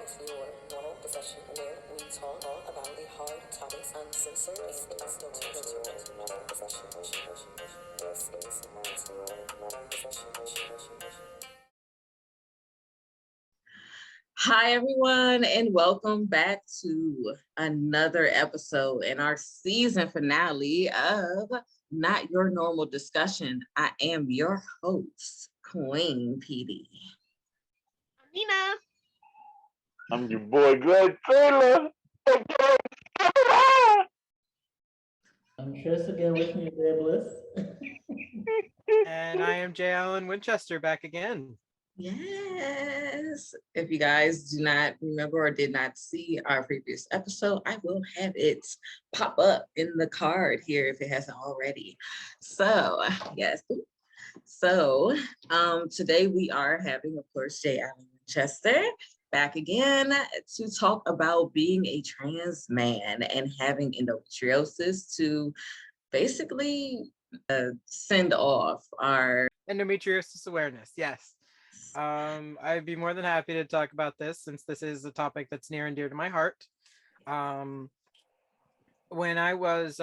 to your normal discussion where we talk about the hard topics uncensored. This is not your normal discussion. This is not your normal discussion. Hi, everyone, and welcome back to another episode in our season finale of Not Your Normal Discussion. I am your host, Queen PD. Nina. I'm your boy, Greg Taylor. I'm Chris again, wishing you good bliss. And I am J. Allen Winchester back again. Yes. If you guys do not remember or did not see our previous episode, I will have it pop up in the card here if it hasn't already. So, yes. So, today we are having, of course, J. Allen Winchester back again to talk about being a trans man and having endometriosis to basically send off our Endometriosis awareness, yes. I'd be more than happy to talk about this since this is a topic that's near and dear to my heart. When I was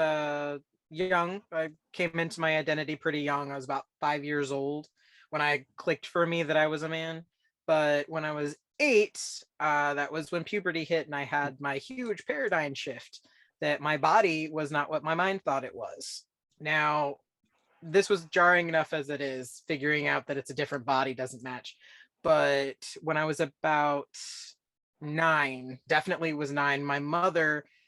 young, I came into my identity pretty young. I was about 5 years old when I clicked for me that I was a man. But when I was 8, that was when puberty hit and I had my huge paradigm shift that my body was not what my mind thought it was. Now, this was jarring enough as it is, figuring out that it's a different body doesn't match. But when I was about 9, definitely was 9, I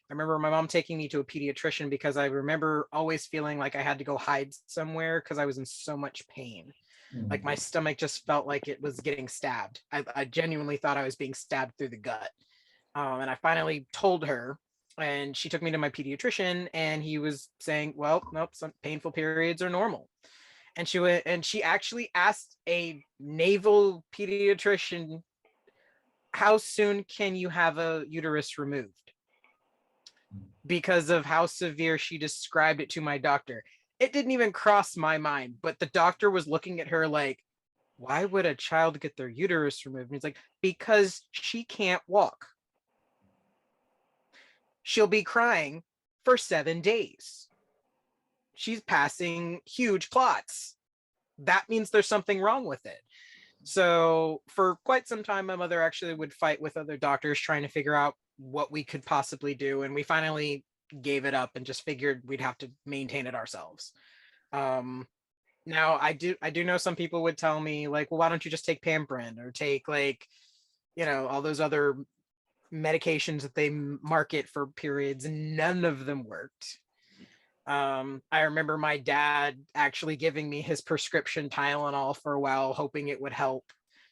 remember my mom taking me to a pediatrician because I remember always feeling like I had to go hide somewhere because I was in so much pain. Like my stomach just felt like it was getting stabbed. I genuinely thought I was being stabbed through the gut. And I finally told her, and she took me to my pediatrician, and he was saying, well, nope, some painful periods are normal. And she actually asked a naval pediatrician, how soon can you have a uterus removed? Because of how severe she described it to my doctor. It didn't even cross my mind, but the doctor was looking at her like, why would a child get their uterus removed? And he's like, because she can't walk. She'll be crying for 7 days. She's passing huge clots. That means there's something wrong with it. So for quite some time, my mother actually would fight with other doctors trying to figure out what we could possibly do. And we finally gave it up and just figured we'd have to maintain it ourselves. Now I do know some people would tell me like, well, why don't you just take Pamprin or take like, all those other medications that they market for periods, and none of them worked. I remember my dad actually giving me his prescription Tylenol for a while, hoping it would help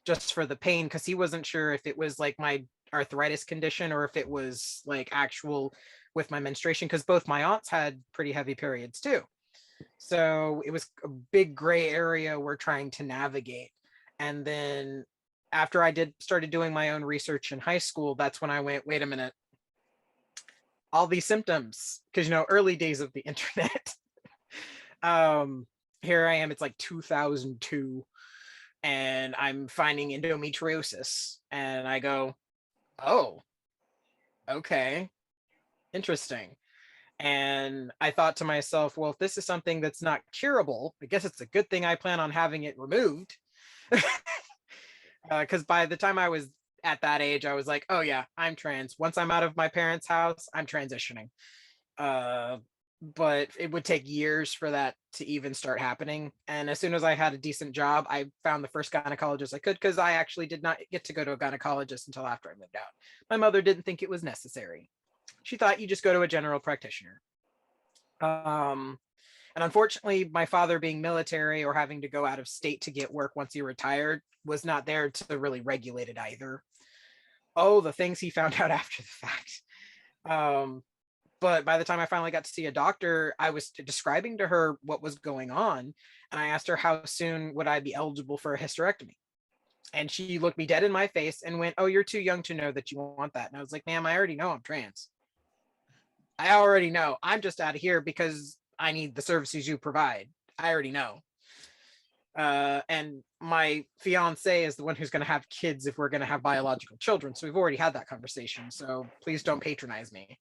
just for the pain, because he wasn't sure if it was like my arthritis condition or if it was like actual with my menstruation, because both my aunts had pretty heavy periods too. So it was a big gray area we're trying to navigate. And then after I started doing my own research in high school, that's when I went, wait a minute, all these symptoms, because early days of the internet. Here I am, it's like 2002, and I'm finding endometriosis, and I go, oh, okay, interesting. And I thought to myself, well, if this is something that's not curable, I guess it's a good thing I plan on having it removed. Because by the time I was at that age, I was like, oh yeah, I'm trans. Once I'm out of my parents' house, I'm transitioning. But it would take years for that to even start happening. And as soon as I had a decent job, I found the first gynecologist I could, because I actually did not get to go to a gynecologist until after I moved out. My mother didn't think it was necessary. She thought you just go to a general practitioner. And unfortunately, my father being military or having to go out of state to get work once he retired was not there to really regulate it either. Oh, the things he found out after the fact. But by the time I finally got to see a doctor, I was describing to her what was going on. And I asked her how soon would I be eligible for a hysterectomy. And she looked me dead in my face and went, oh, you're too young to know that you want that. And I was like, ma'am, I already know I'm trans. I already know. I'm just out of here because I need the services you provide. I already know. And my fiance is the one who's going to have kids if we're going to have biological children. So we've already had that conversation. So please don't patronize me.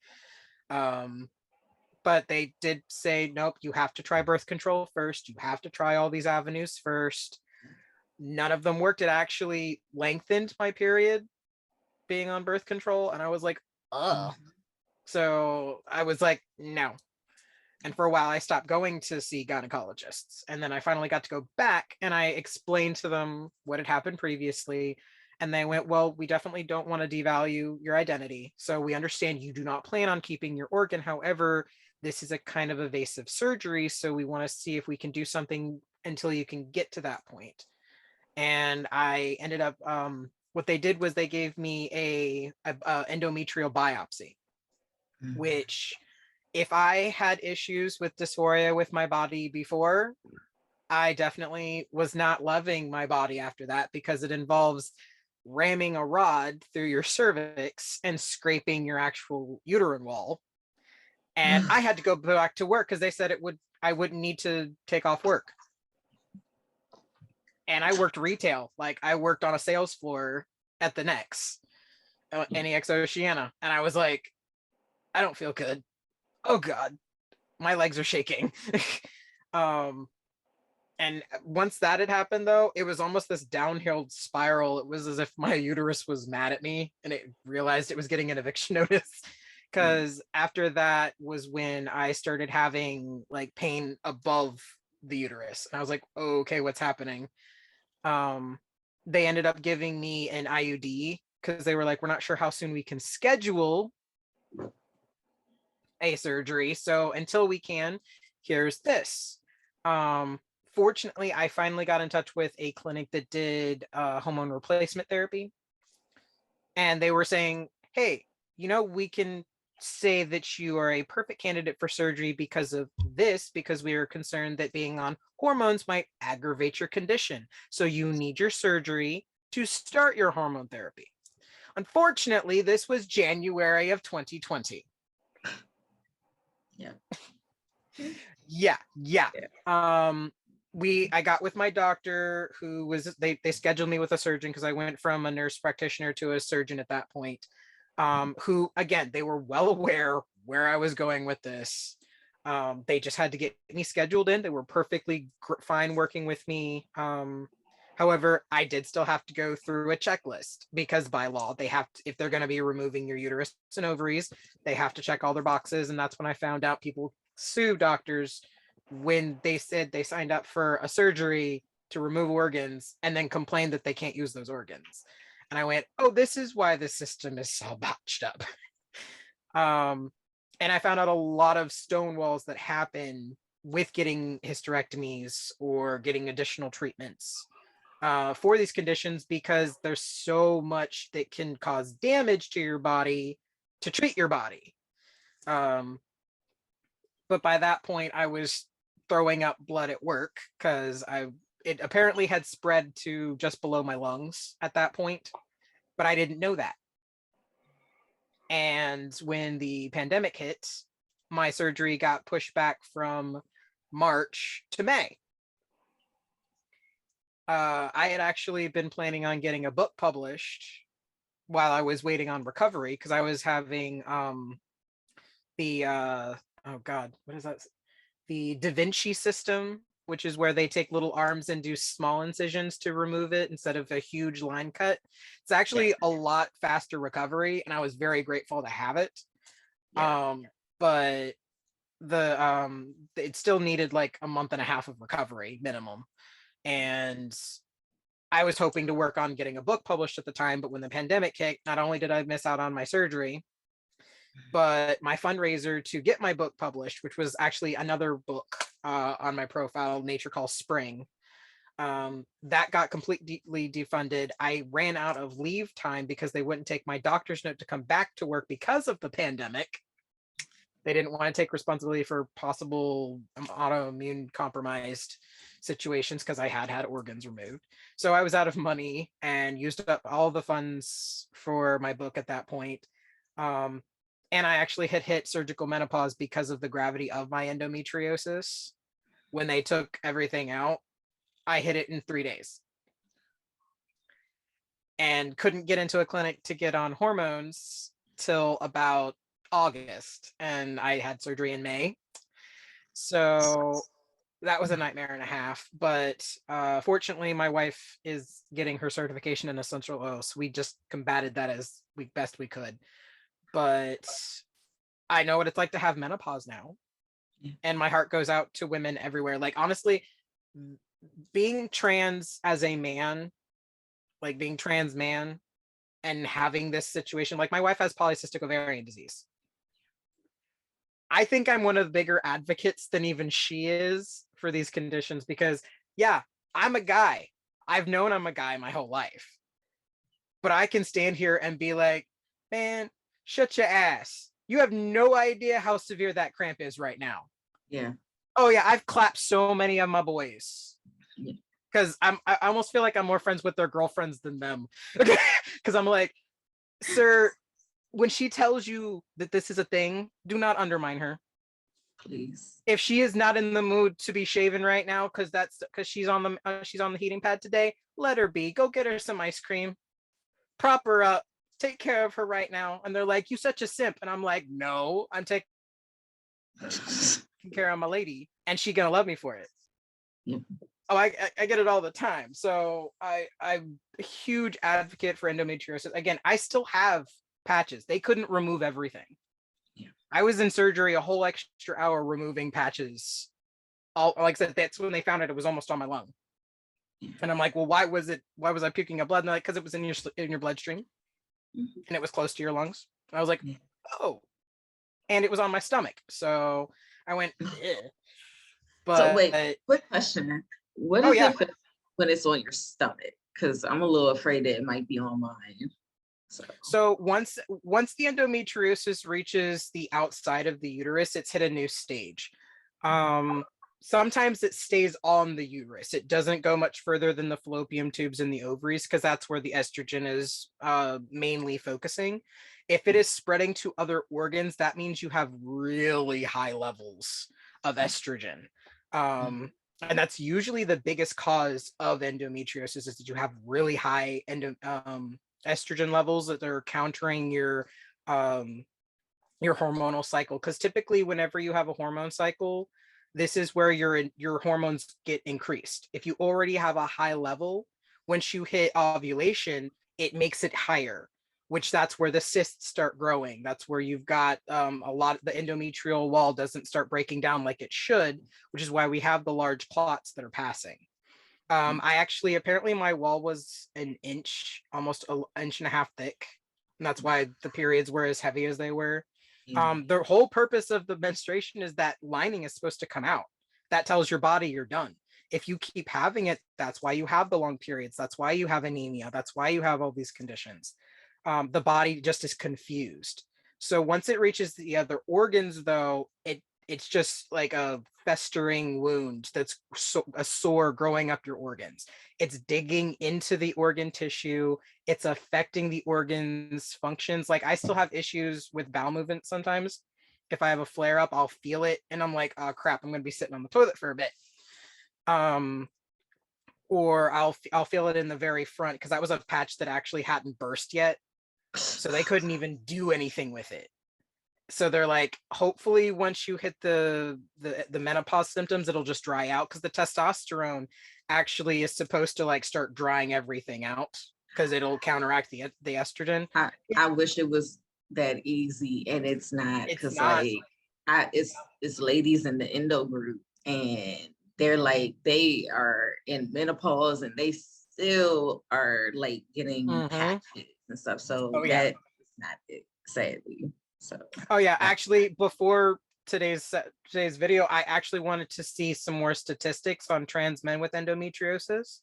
But they did say, nope, you have to try birth control first. You have to try all these avenues first. None of them worked. It actually lengthened my period being on birth control. And I was like, ugh. So I was like, no. And for a while, I stopped going to see gynecologists. And then I finally got to go back and I explained to them what had happened previously. And they went, well, we definitely don't want to devalue your identity. So we understand you do not plan on keeping your organ. However, this is a kind of invasive surgery. So we want to see if we can do something until you can get to that point. And I ended up, what they did was they gave me a endometrial biopsy, which if I had issues with dysphoria with my body before, I definitely was not loving my body after that, because it involves ramming a rod through your cervix and scraping your actual uterine wall. And I had to go back to work because they said I wouldn't need to take off work. And I worked retail, like I worked on a sales floor at the NEX, NEX Oceana, and I was like, I don't feel good. Oh God, my legs are shaking. And once that had happened, though, it was almost this downhill spiral. It was as if my uterus was mad at me and it realized it was getting an eviction notice. Because after that was when I started having like pain above the uterus. And I was like, oh, okay, what's happening? They ended up giving me an IUD because they were like, we're not sure how soon we can schedule a surgery. So until we can, here's this. Fortunately, I finally got in touch with a clinic that did hormone replacement therapy. And they were saying, hey, we can say that you are a perfect candidate for surgery because of this, because we are concerned that being on hormones might aggravate your condition. So you need your surgery to start your hormone therapy. Unfortunately, this was January of 2020. Yeah. I got with my doctor who was, they scheduled me with a surgeon because I went from a nurse practitioner to a surgeon at that point, who, again, they were well aware where I was going with this. They just had to get me scheduled in. They were perfectly fine working with me. However, I did still have to go through a checklist because by law, they have to, if they're going to be removing your uterus and ovaries, they have to check all their boxes. And that's when I found out people sue doctors when they said they signed up for a surgery to remove organs and then complained that they can't use those organs. And I went, oh, this is why the system is so botched up. And I found out a lot of stonewalls that happen with getting hysterectomies or getting additional treatments for these conditions, because there's so much that can cause damage to your body to treat your body. But by that point, I was throwing up blood at work because it apparently had spread to just below my lungs at that point, but I didn't know that. And when the pandemic hit, my surgery got pushed back from March to May. I had actually been planning on getting a book published while I was waiting on recovery, because I was having the oh God, what is that? The Da Vinci system, which is where they take little arms and do small incisions to remove it instead of a huge line cut. It's actually a lot faster recovery, and I was very grateful to have it. But it still needed like a month and a half of recovery minimum. And I was hoping to work on getting a book published at the time, but when the pandemic hit, not only did I miss out on my surgery, but my fundraiser to get my book published, which was actually another book on my profile, Nature Calls Spring, that got completely defunded. I ran out of leave time because they wouldn't take my doctor's note to come back to work because of the pandemic. They didn't want to take responsibility for possible autoimmune compromised situations because I had organs removed. So I was out of money and used up all the funds for my book at that point. And I actually had hit surgical menopause because of the gravity of my endometriosis when they took everything out. I hit it in 3 days. And couldn't get into a clinic to get on hormones till about August. And I had surgery in May. So that was a nightmare and a half. But fortunately, my wife is getting her certification in essential oils. So we just combated that as best we could. But I know what it's like to have menopause now. Yeah. And my heart goes out to women everywhere. Like, honestly, being trans as a man, like being trans man and having this situation, like my wife has polycystic ovarian disease. I think I'm one of the bigger advocates than even she is for these conditions because, yeah, I'm a guy. I've known I'm a guy my whole life. But I can stand here and be like, man, shut your ass. You have no idea how severe that cramp is right now. Yeah. Oh, yeah, I've clapped so many of my boys. Yeah. Because I almost feel like I'm more friends with their girlfriends than them. Because I'm like, sir, when she tells you that this is a thing, do not undermine her. Please. If she is not in the mood to be shaven right now, because she's on the heating pad today, let her be. Go get her some ice cream. Prop her up. Take care of her right now. And they're like, you such a simp. And I'm like, no, I'm taking care of my lady, and she gonna love me for it. Yeah. Oh, I get it all the time. So I'm a huge advocate for endometriosis. Again, I still have patches. They couldn't remove everything. Yeah. I was in surgery a whole extra hour removing patches. All, like I said, that's when they found it was almost on my lung. Yeah. And I'm like, well, why was I puking up blood? And they're like, because it was in your bloodstream. Mm-hmm. And it was close to your lungs. And I was like, yeah. Oh. And it was on my stomach. So I went, eh. But so wait, quick question. What is it when it's on your stomach? Because I'm a little afraid that it might be on mine. So once the endometriosis reaches the outside of the uterus, it's hit a new stage. Sometimes it stays on the uterus. It doesn't go much further than the fallopian tubes and the ovaries because that's where the estrogen is mainly focusing. If it is spreading to other organs, that means you have really high levels of estrogen. And that's usually the biggest cause of endometriosis is that you have really high estrogen levels that are countering your hormonal cycle. Because typically whenever you have a hormone cycle, this is where your hormones get increased. If you already have a high level, once you hit ovulation, it makes it higher, which that's where the cysts start growing. That's where you've got a lot of the endometrial wall doesn't start breaking down like it should, which is why we have the large clots that are passing. Apparently my wall was an inch, almost an inch and a half thick. And that's why the periods were as heavy as they were. The whole purpose of the menstruation is that lining is supposed to come out. That tells your body you're done. If you keep having it, that's why you have the long periods. That's why you have anemia. That's why you have all these conditions. The body just is confused. So once it reaches the other organs, though, it's just like a festering wound that's a sore growing up your organs. It's digging into the organ tissue. It's affecting the organs' functions. Like I still have issues with bowel movement sometimes. If I have a flare up, I'll feel it and I'm like, oh crap, I'm going to be sitting on the toilet for a bit. Or I'll feel it in the very front because that was a patch that actually hadn't burst yet. So they couldn't even do anything with it. So they're like, hopefully once you hit the menopause symptoms, it'll just dry out because the testosterone actually is supposed to like start drying everything out because it'll counteract the estrogen. I wish it was that easy, and it's not, because like it's ladies in the Endo group and they're like, they are in menopause and they still are like getting patches and stuff. So that's not it, sadly. So actually before today's video, I actually wanted to see some more statistics on trans men with endometriosis.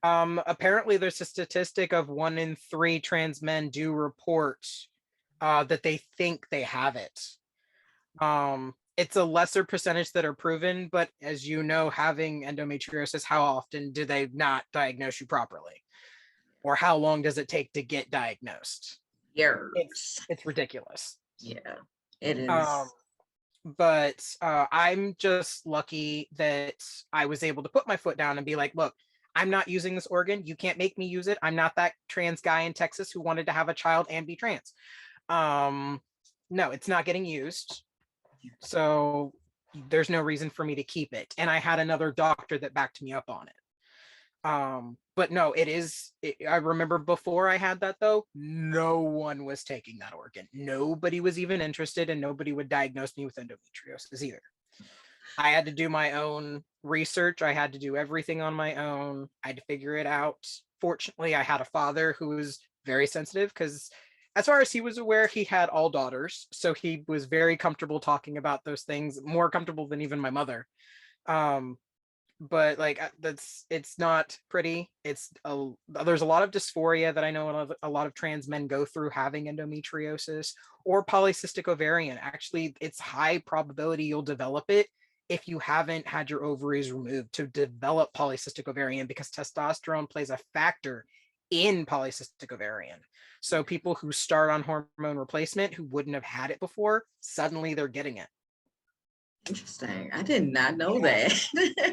Apparently there's a statistic of 1 in 3 trans men do report that they think they have it. It's a lesser percentage that are proven, but as you know, having endometriosis, how often do they not diagnose you properly? Or how long does it take to get diagnosed? Years. It's ridiculous. Yeah, it is. But I'm just lucky that I was able to put my foot down and be like, look, I'm not using this organ. You can't make me use it. I'm not that trans guy in Texas who wanted to have a child and be trans. No, it's not getting used. So there's no reason for me to keep it. And I had another doctor that backed me up on it. But no, I remember before I had that though, no one was taking that organ. Nobody was even interested, and nobody would diagnose me with endometriosis either. I had to do my own research. I had to do everything on my own. I had to figure it out. Fortunately, I had a father who was very sensitive, because as far as he was aware, he had all daughters. So he was very comfortable talking about those things, more comfortable than even my mother. But like it's not pretty. There's a lot of dysphoria that I know a lot of trans men go through having endometriosis or polycystic ovarian. Actually, it's high probability you'll develop it if you haven't had your ovaries removed to develop polycystic ovarian, because testosterone plays a factor in polycystic ovarian. So people who start on hormone replacement who wouldn't have had it before, suddenly they're getting it. Interesting. I did not know that.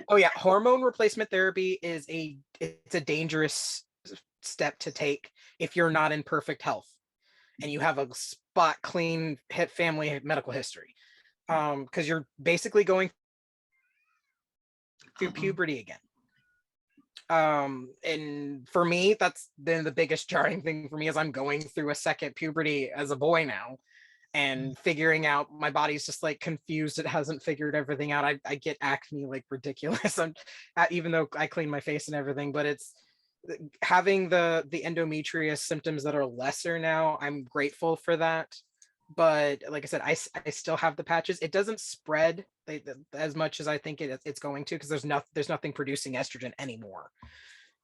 Oh yeah, hormone replacement therapy it's a dangerous step to take if you're not in perfect health and you have a spot clean family medical history. Because you're basically going through puberty again. And for me, that's been the biggest jarring thing for me, is I'm going through a second puberty as a boy now, and figuring out my body's just like confused. It hasn't figured everything out. I get acne like ridiculous. Even though I clean my face and everything, but it's having the endometrious symptoms that are lesser now. I'm grateful for that. But like I said, I still have the patches. It doesn't spread as much as I think it's going to, because there's nothing producing estrogen anymore.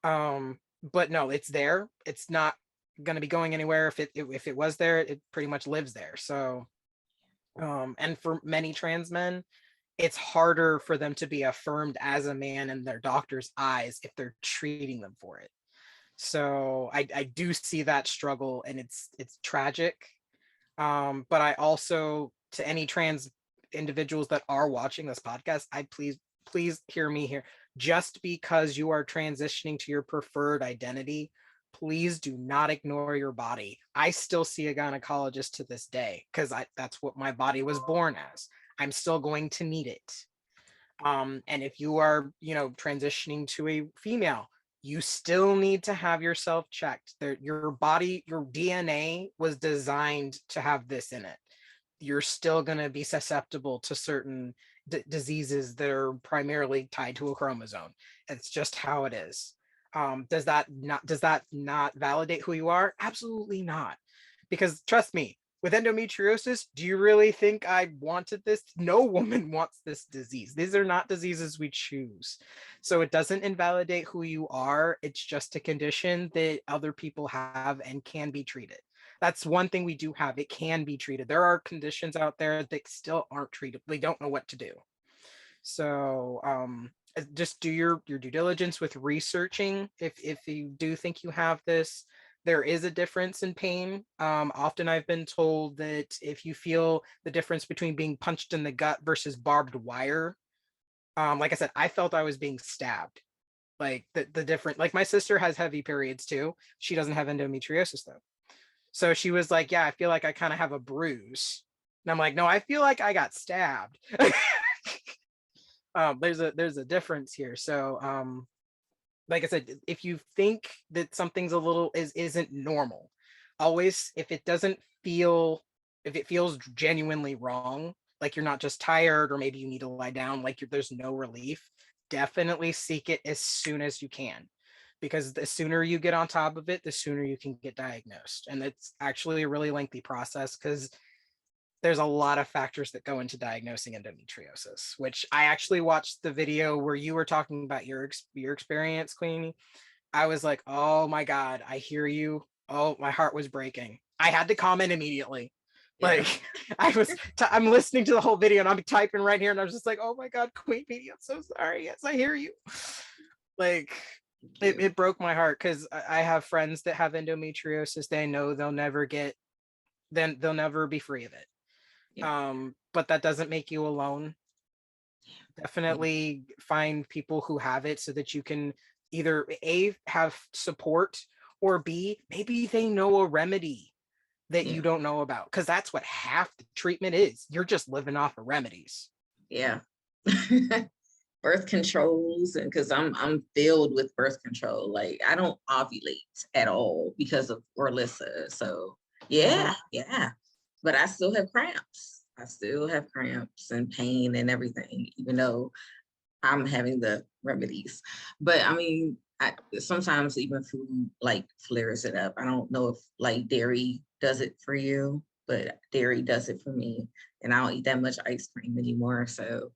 But no, it's there. It's not going to be going anywhere. If it was there, it pretty much lives there. So and for many trans men, it's harder for them to be affirmed as a man in their doctor's eyes if they're treating them for it. So I do see that struggle, and it's tragic. But I also, to any trans individuals that are watching this podcast, I please hear me here. Just because you are transitioning to your preferred identity, please do not ignore your body. I still see a gynecologist to this day, because that's what my body was born as. I'm still going to need it. And if you are, transitioning to a female, you still need to have yourself checked. Your body, your DNA was designed to have this in it. You're still going to be susceptible to certain diseases that are primarily tied to a chromosome. It's just how it is. Does that not validate who you are? Absolutely not. Because trust me, with endometriosis, do you really think I wanted this? No woman wants this disease. These are not diseases we choose. So it doesn't invalidate who you are. It's just a condition that other people have and can be treated. That's one thing we do have. It can be treated. There are conditions out there that still aren't treated. They don't know what to do. So just do your due diligence with researching. If you do think you have this, there is a difference in pain. Often I've been told that if you feel the difference between being punched in the gut versus barbed wire, like I said, I felt I was being stabbed. Like the different, like my sister has heavy periods too. She doesn't have endometriosis though. So she was like, yeah, I feel like I kind of have a bruise. And I'm like, no, I feel like I got stabbed. There's a difference here. So like I said, if you think that something's isn't normal, always, if it feels genuinely wrong, like you're not just tired, or maybe you need to lie down, like there's no relief, definitely seek it as soon as you can, because the sooner you get on top of it, the sooner you can get diagnosed. And it's actually a really lengthy process, because there's a lot of factors that go into diagnosing endometriosis, which I actually watched the video where you were talking about your experience, Queenie. I was like, oh my God, I hear you. Oh, my heart was breaking. I had to comment immediately. Yeah. Like I'm listening to the whole video and I'm typing right here, and I was just like, oh my God, Queenie, I'm so sorry. Yes, I hear you. Like it broke my heart, because I have friends that have endometriosis. They know they'll never be free of it. But that doesn't make you alone. Definitely find people who have it so that you can either A, have support, or B, maybe they know a remedy that you don't know about, because that's what half the treatment is. You're just living off of remedies. Yeah. Birth controls, and because I'm filled with birth control. Like I don't ovulate at all because of Orlissa. So yeah. But I still have cramps. I still have cramps and pain and everything, even though I'm having the remedies. But I mean, sometimes even food like flares it up. I don't know if like dairy does it for you, but dairy does it for me. And I don't eat that much ice cream anymore. So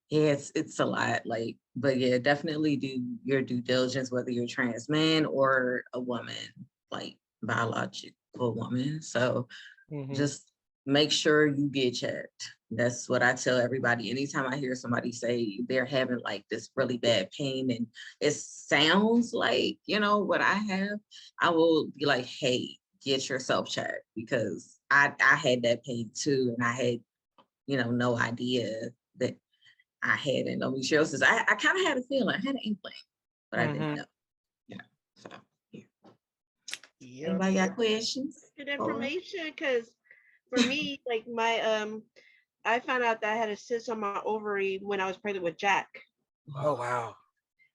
yeah, it's a lot. Like, but yeah, definitely do your due diligence, whether you're a trans man or a woman, like biological woman. So just make sure you get checked. That's what I tell everybody. Anytime I hear somebody say they're having like this really bad pain and it sounds like, you know, what I have, I will be like, hey, get yourself checked, because I had that pain too. And I had, you know, no idea that I had endometriosis. I kind of had a feeling, I had an inkling, but I didn't know. Yeah. So yeah. Anybody got questions? Good information, because for me, like my I found out that I had a cyst on my ovary when I was pregnant with Jack. Oh wow.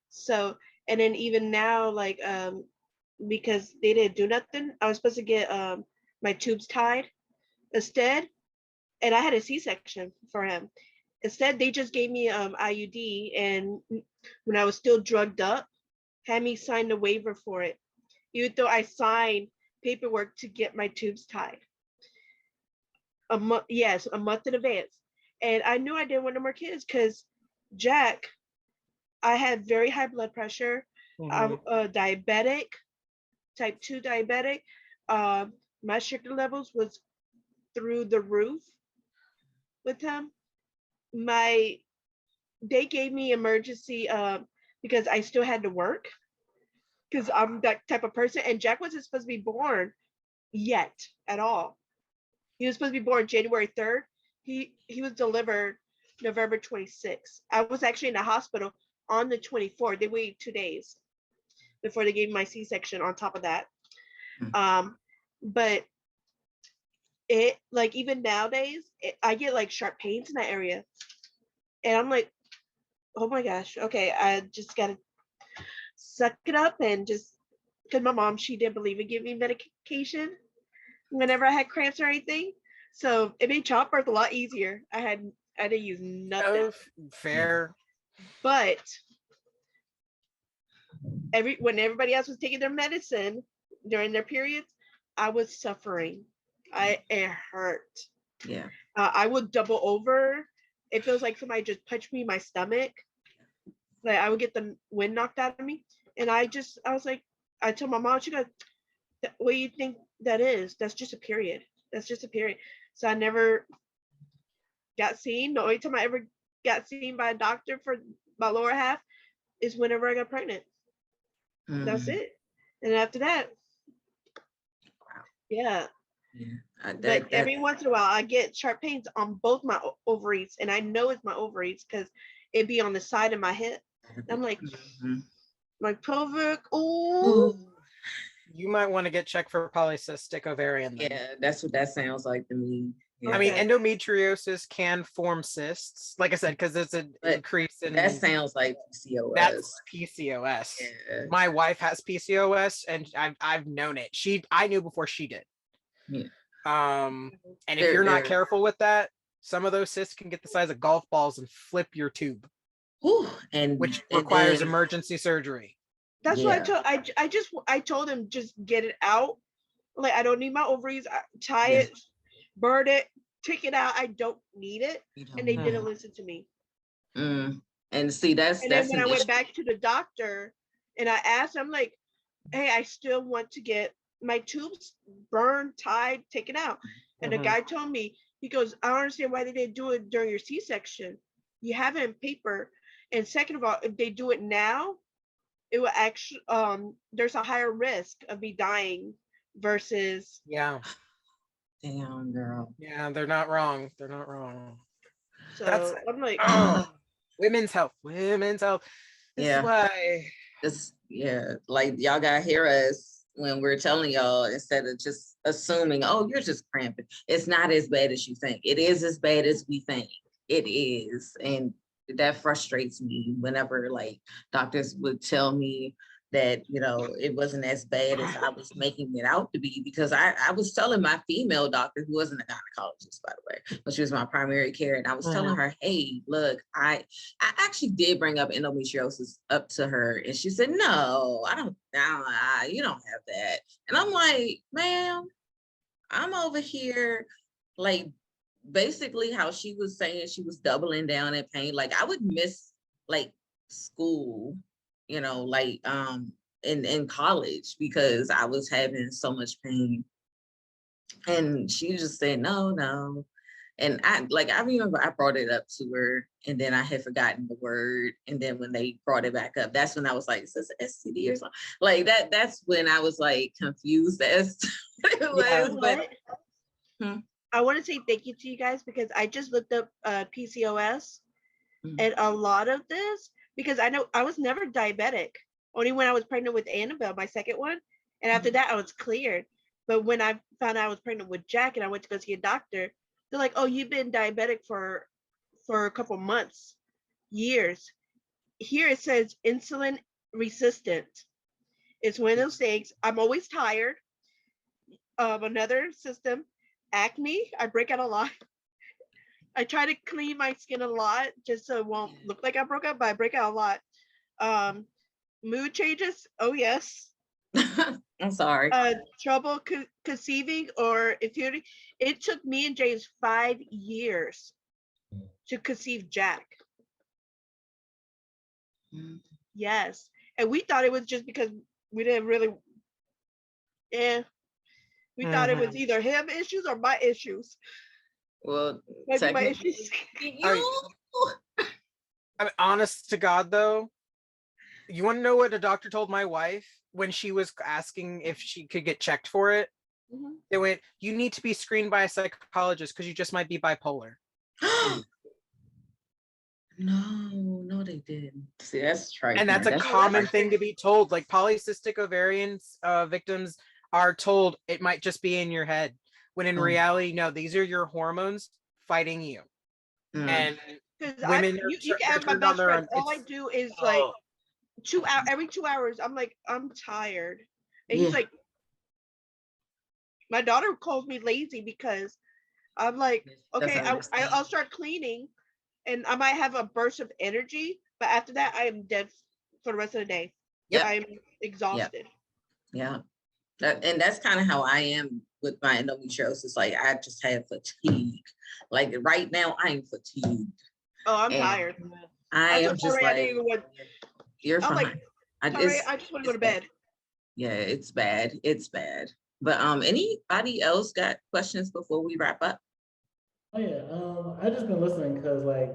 So, and then even now, like because they didn't do nothing, I was supposed to get my tubes tied instead, and I had a C-section for him. Instead, they just gave me IUD, and when I was still drugged up, had me sign the waiver for it, even though I signed paperwork to get my tubes tied. A month in advance. And I knew I didn't want no more kids because Jack, I had very high blood pressure. I'm a diabetic, type 2 diabetic. My sugar levels was through the roof with him. They gave me emergency because I still had to work, because I'm that type of person. And Jack wasn't supposed to be born yet at all. He was supposed to be born January 3rd. He was delivered November 26th. I was actually in the hospital on the 24th. They waited 2 days before they gave me my C-section on top of that. But it, like, even nowadays, I get like sharp pains in that area. And I'm like, oh my gosh, okay, I just gotta suck it up, and just, because my mom, she didn't believe in giving me medication whenever I had cramps or anything. So it made childbirth a lot easier. I didn't use nothing. Oh, fair. But when everybody else was taking their medicine during their periods, I was suffering. It hurt. Yeah. I would double over. It feels like somebody just punched me in my stomach. Like I would get the wind knocked out of me. And I was like, I told my mom, she goes, what do you think that is? That's just a period. That's just a period. So I never got seen. The only time I ever got seen by a doctor for my lower half is whenever I got pregnant. That's it. And after that, yeah. But every once in a while, I get sharp pains on both my ovaries, and I know it's my ovaries because it'd be on the side of my hip. And I'm like, my pelvic, oh. You might want to get checked for polycystic ovarian then. Yeah, that's what that sounds like to me. Yeah. I mean, endometriosis can form cysts, like I said, because it's an increase in. That sounds like PCOS. That's PCOS. Yeah. My wife has PCOS, and I've known it. I knew before she did. Yeah. And if you're not careful with that, some of those cysts can get the size of golf balls and flip your tube. Which requires emergency surgery. That's what I told him, just get it out. Like, I don't need my ovaries. Tie it, burn it, take it out. I don't need it. And they didn't listen to me. And see, that's then when I went back to the doctor and I asked him, like, hey, I still want to get my tubes burned, tied, taken out. And the guy told me, he goes, I don't understand why they didn't do it during your C-section. You have it in paper. And second of all, if they do it now, it will actually, there's a higher risk of me dying versus Damn, girl. Yeah, they're not wrong. They're not wrong. So That's I'm like, oh, women's health. Women's health. This is Yeah. why. It's like y'all gotta hear us when we're telling y'all instead of just assuming, oh, you're just cramping. It's not as bad as you think. It is as bad as we think. It is. And that frustrates me whenever like doctors would tell me that, it wasn't as bad as I was making it out to be, because I was telling my female doctor, who wasn't a gynecologist, by the way, but she was my primary care. And I was telling her, hey, look, I actually did bring up endometriosis up to her. And she said, no, you don't have that. And I'm like, ma'am, I'm over here, like, basically how she was saying she was doubling down in pain. Like I would miss like school, like in college because I was having so much pain. And she just said, no. And I remember I brought it up to her and then I had forgotten the word. And then when they brought it back up, that's when I was like, is this an STD or something? Like that's when I was like confused as to what it was. But I want to say thank you to you guys because I just looked up PCOS and a lot of this, because I know I was never diabetic, only when I was pregnant with Annabelle, my second one. And after that, I was cleared. But when I found out I was pregnant with Jack and I went to go see a doctor, they're like, oh, you've been diabetic for a couple months, years. Here it says insulin resistant. It's one of those things. I'm always tired. Another system, acne. I break out a lot. I try to clean my skin a lot just so it won't look like I broke out, but I break out a lot. Mood changes. Oh yes. I'm sorry. Trouble conceiving or infertility. It took me and James 5 years to conceive Jack. Yes. And we thought it was just because we didn't really, we thought it was either him issues or my issues. Well, Maybe my issues. I mean, honest to God, though, you want to know what a doctor told my wife when she was asking if she could get checked for it? They went, you need to be screened by a psychologist because you just might be bipolar. No, they didn't. See, that's trite. And that's a common thing to be told. Like polycystic ovarian victims are told it might just be in your head, when in reality, no, these are your hormones fighting you. And women, you can ask my best friend. All I do is like 2 hours, every 2 hours, I'm like, I'm tired. And he's like, my daughter calls me lazy because I'm like, okay, I'll start cleaning and I might have a burst of energy, but after that, I am dead for the rest of the day. Yep. I'm exhausted. Yeah. And that's kind of how I am with my endometriosis. Like I just have fatigue. Like right now, I'm fatigued. Oh, I'm tired. I am just like, you're fine. Like, I just want to go to bed. Yeah, it's bad. It's bad. But anybody else got questions before we wrap up? Oh yeah, I just been listening because like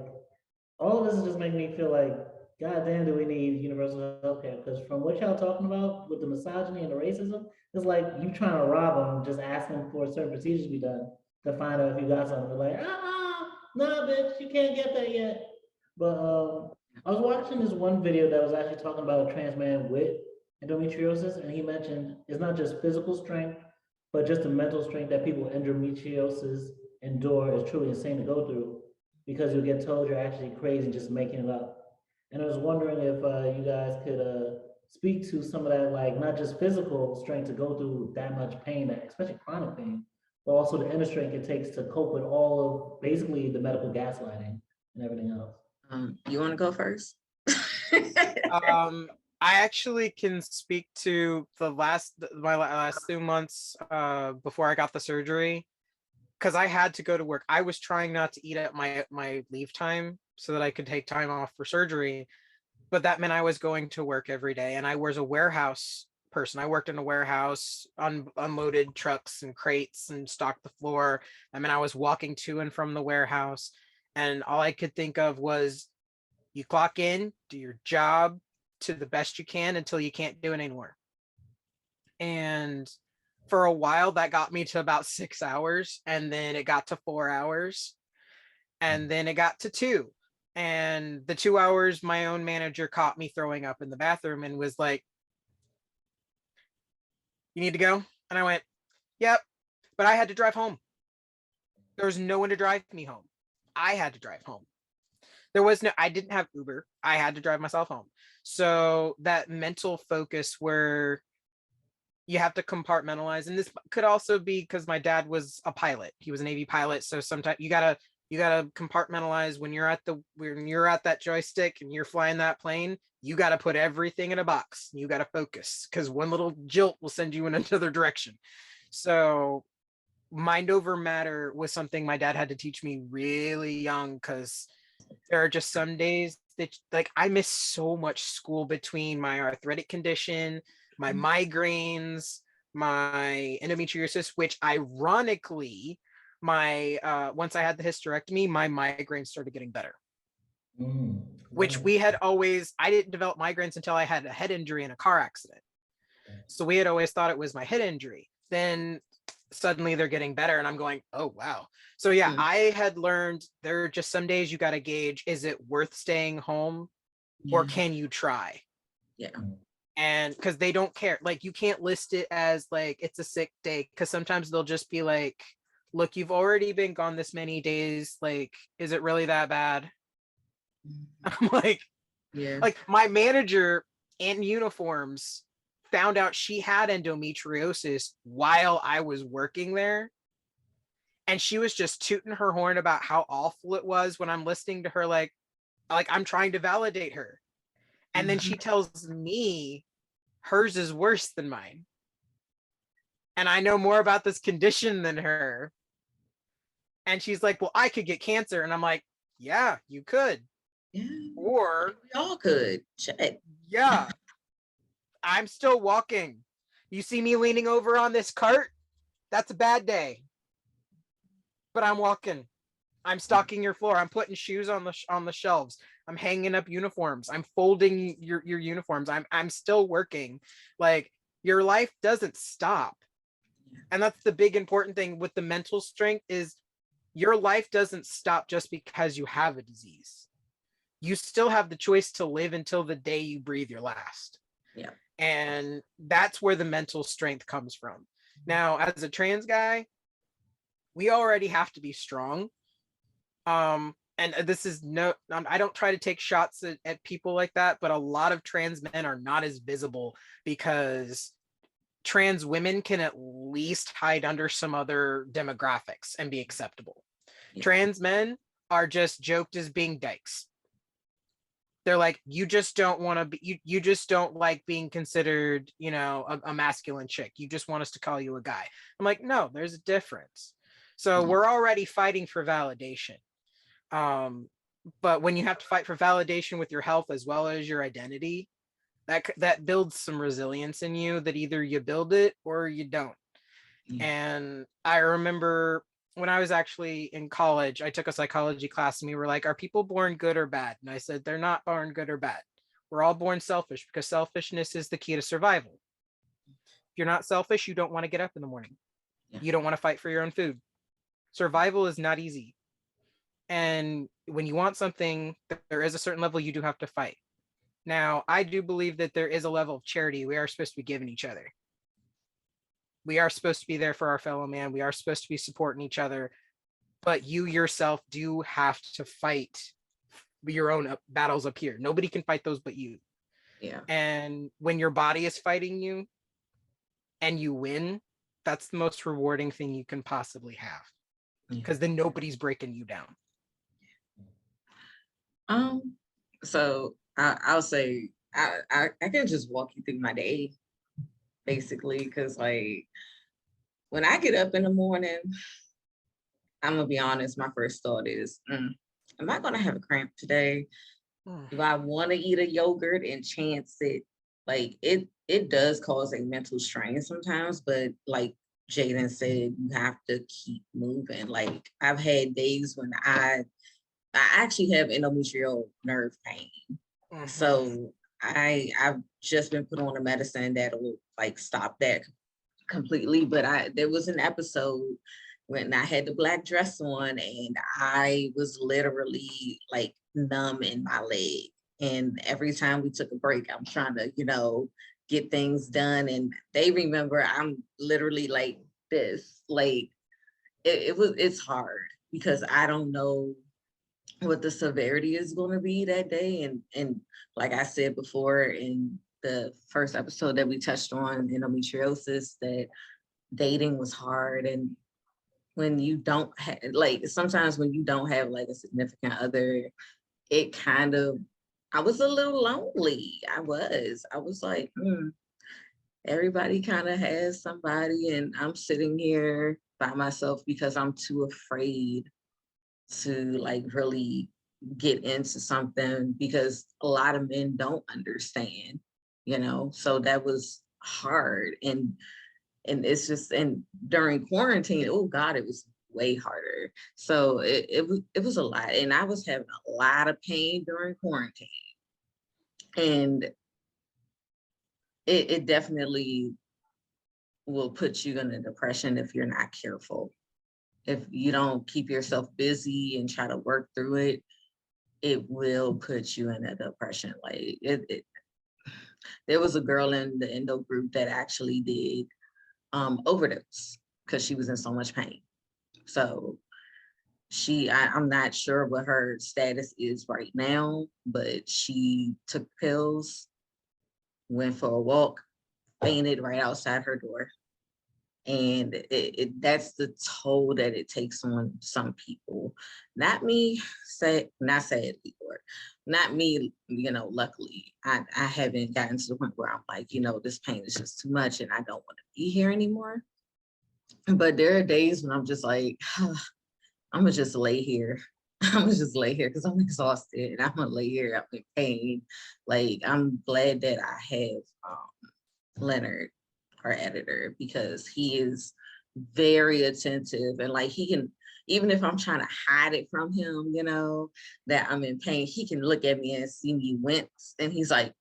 all of this is just making me feel like, God damn, do we need universal health care? Because from what y'all talking about with the misogyny and the racism, it's like you trying to rob them, just asking for certain procedures to be done to find out if you got something. They're like, nah, bitch, you can't get that yet. But I was watching this one video that was actually talking about a trans man with endometriosis, and he mentioned it's not just physical strength, but just the mental strength that people with endometriosis endure is truly insane to go through, because you'll get told you're actually crazy just making it up. And I was wondering if you guys could speak to some of that, like not just physical strength to go through that much pain, especially chronic pain, but also the inner strength it takes to cope with all of basically the medical gaslighting and everything else. You want to go first? I actually can speak to my last 2 months before I got the surgery, because I had to go to work. I was trying not to eat at my leave time so that I could take time off for surgery, but that meant I was going to work every day, and I was a warehouse person. I worked in a warehouse, unloaded trucks and crates and stocked the floor. I mean, I was walking to and from the warehouse, and all I could think of was, you clock in, do your job to the best you can until you can't do it anymore. And For a while, that got me to about 6 hours, and then it got to 4 hours, and then it got to 2. And the 2 hours, my own manager caught me throwing up in the bathroom and was like, "You need to go?" And I went, "Yep." But I had to drive home. There was no one to drive me home. I had to drive home. I didn't have Uber. I had to drive myself home. So that mental focus where you have to compartmentalize, and this could also be because my dad was a pilot. He was a Navy pilot. So sometimes you gotta compartmentalize when you're at that joystick and you're flying that plane. You got to put everything in a box. You got to focus, because one little jolt will send you in another direction. So mind over matter was something my dad had to teach me really young, because there are just some days that, like, I miss so much school between my arthritic condition, my migraines, my endometriosis, which ironically, my once I had the hysterectomy, my migraines started getting better. Which we had always, I didn't develop migraines until I had a head injury in a car accident. So we had always thought it was my head injury. Then suddenly they're getting better, and I'm going, oh wow. So yeah, I had learned there are just some days you got to gauge, is it worth staying home, or can you try? Yeah. And because they don't care, like, you can't list it as like it's a sick day, because sometimes they'll just be like, look, you've already been gone this many days, like, is it really that bad? I'm like, yeah, like my manager in uniforms found out she had endometriosis while I was working there. And she was just tooting her horn about how awful it was, when I'm listening to her, like I'm trying to validate her. And then she tells me hers is worse than mine. And I know more about this condition than her. And she's like, well, I could get cancer. And I'm like, yeah, you could. yeah. Or We all could. Check. yeah, I'm still walking. You see me leaning over on this cart? That's a bad day. But I'm walking. I'm stocking your floor. I'm putting shoes on the shelves. I'm hanging up uniforms. I'm folding your uniforms. I'm still working. Like, your life doesn't stop. And that's the big important thing with the mental strength, is your life doesn't stop just because you have a disease. You still have the choice to live until the day you breathe your last. Yeah. And that's where the mental strength comes from. Now, as a trans guy, we already have to be strong. And this is I don't try to take shots at people like that, but a lot of trans men are not as visible because trans women can at least hide under some other demographics and be acceptable. Yeah. Trans men are just joked as being dykes. They're like, you just don't want to be, you just don't like being considered, a masculine chick. You just want us to call you a guy. I'm like, no, there's a difference. So we're already fighting for validation. But when you have to fight for validation with your health as well as your identity, that builds some resilience in you, that either you build it or you don't. And I remember when I was actually in college, I took a psychology class, and we were like, are people born good or bad? And I said, they're not born good or bad. We're all born selfish, because selfishness is the key to survival. If you're not selfish, you don't want to get up in the morning. You don't want to fight for your own food. Survival is not easy. And when you want something, there is a certain level you do have to fight. Now, I do believe that there is a level of charity we are supposed to be giving each other. We are supposed to be there for our fellow man. We are supposed to be supporting each other. But you yourself do have to fight your own battles up here. Nobody can fight those but you. Yeah. And when your body is fighting you and you win, that's the most rewarding thing you can possibly have. Because then nobody's breaking you down. So I'll say I can just walk you through my day, basically, because like when I get up in the morning, I'm gonna be honest, my first thought is, am I gonna have a cramp today? Do I want to eat a yogurt and chance it? Like it does cause a mental strain sometimes, but like Jaden said, you have to keep moving. Like I've had days when I actually have endometrial nerve pain. So I've just been put on a medicine that'll like stop that completely, but there was an episode when I had the black dress on and I was literally like numb in my leg. And every time we took a break, I'm trying to, get things done. And they remember I'm literally like this, like it's hard because I don't know what the severity is going to be that day. And like I said before in the first episode that we touched on endometriosis, that dating was hard. And when you don't have, like, sometimes when you don't have like a significant other, it kind of, I was a little lonely. I was like, everybody kind of has somebody and I'm sitting here by myself because I'm too afraid to like really get into something because a lot of men don't understand, so that was hard. And it's just, and during quarantine, oh God, it was way harder. So it was a lot. And I was having a lot of pain during quarantine. And it definitely will put you in a depression if you're not careful. If you don't keep yourself busy and try to work through it, it will put you in a depression. Like there was a girl in the Endo group that actually did overdose because she was in so much pain. So I'm not sure what her status is right now, but she took pills, went for a walk, fainted right outside her door. And that's the toll that it takes on some people. Not me, not sadly, or not me, luckily. I haven't gotten to the point where I'm like, this pain is just too much and I don't want to be here anymore. But there are days when I'm just like, I'm gonna just lay here. I'm gonna just lay here because I'm exhausted and I'm gonna lay here. I'm in pain. Like, I'm glad that I have Leonard, our editor, because he is very attentive and like he can, even if I'm trying to hide it from him, that I'm in pain, he can look at me and see me wince and he's like,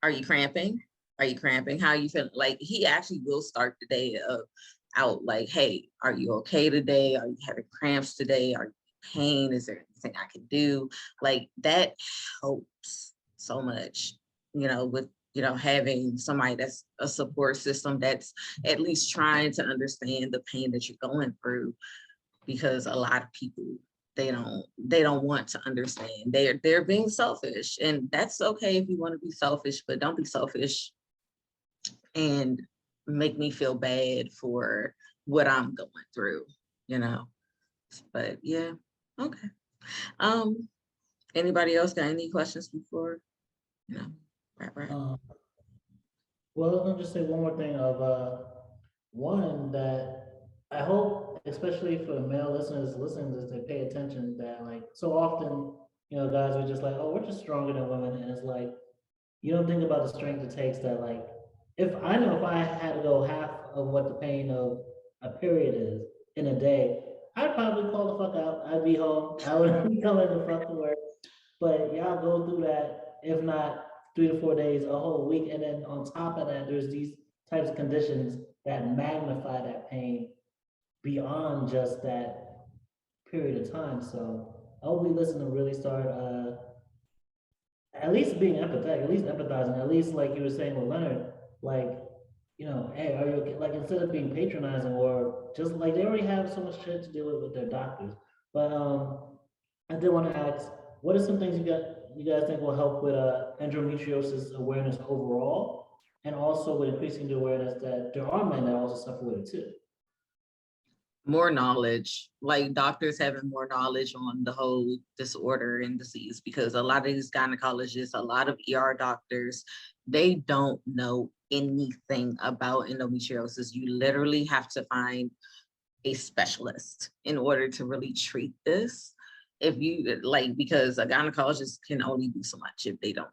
are you cramping? Are you cramping? How are you feeling? Like, he actually will start the day out like, hey, are you okay today? Are you having cramps today? Are you in pain? Is there anything I can do? Like, that helps so much, with having somebody that's a support system that's at least trying to understand the pain that you're going through, because a lot of people, they don't want to understand. They're being selfish, and that's okay if you want to be selfish, but don't be selfish and make me feel bad for what I'm going through, but yeah. Okay. Anybody else got any questions before, right. Well, I was gonna just say one more thing of one that I hope, especially for male listeners listening, is they pay attention that like so often, guys are just like, oh, we're just stronger than women, and it's like you don't think about the strength it takes that like if I know if I had to go half of what the pain of a period is in a day, I'd probably call the fuck out. I'd be home. I wouldn't be coming the fuck to work. But y'all go through that, if not 3 to 4 days, a whole week. And then on top of that, there's these types of conditions that magnify that pain beyond just that period of time. So I hope we listen to really start at least being empathetic, at least empathizing, at least like you were saying with Leonard, like, hey, are you okay? Like instead of being patronizing or just like they already have so much shit to deal with their doctors. But I did want to ask, what are some things you guys think will help with endometriosis awareness overall, and also with increasing the awareness that there are men that also suffer with it too? More knowledge, like doctors having more knowledge on the whole disorder and disease, because a lot of these gynecologists, a lot of ER doctors, they don't know anything about endometriosis. You literally have to find a specialist in order to really treat this. If you like, because a gynecologist can only do so much if they don't know.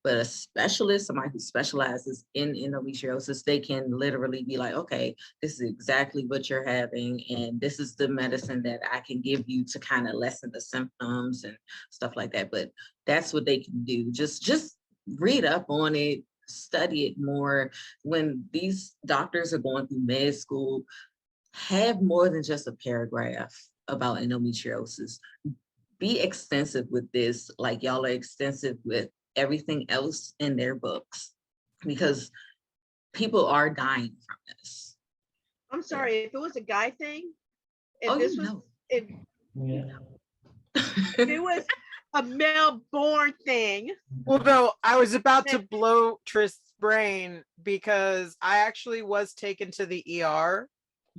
But a specialist, somebody who specializes in endometriosis, they can literally be like, okay, this is exactly what you're having, and this is the medicine that I can give you to kind of lessen the symptoms and stuff like that. But that's what they can do. Just read up on it, study it more. When these doctors are going through med school, have more than just a paragraph about endometriosis. Be extensive with this, like y'all are extensive with everything else in their books, because people are dying from this. I'm sorry, if it was a guy thing, if Oh, this you was know. if, Yeah. if it was a male born thing. Well, no, I was about to Then- blow Trist's brain because I actually was taken to the ER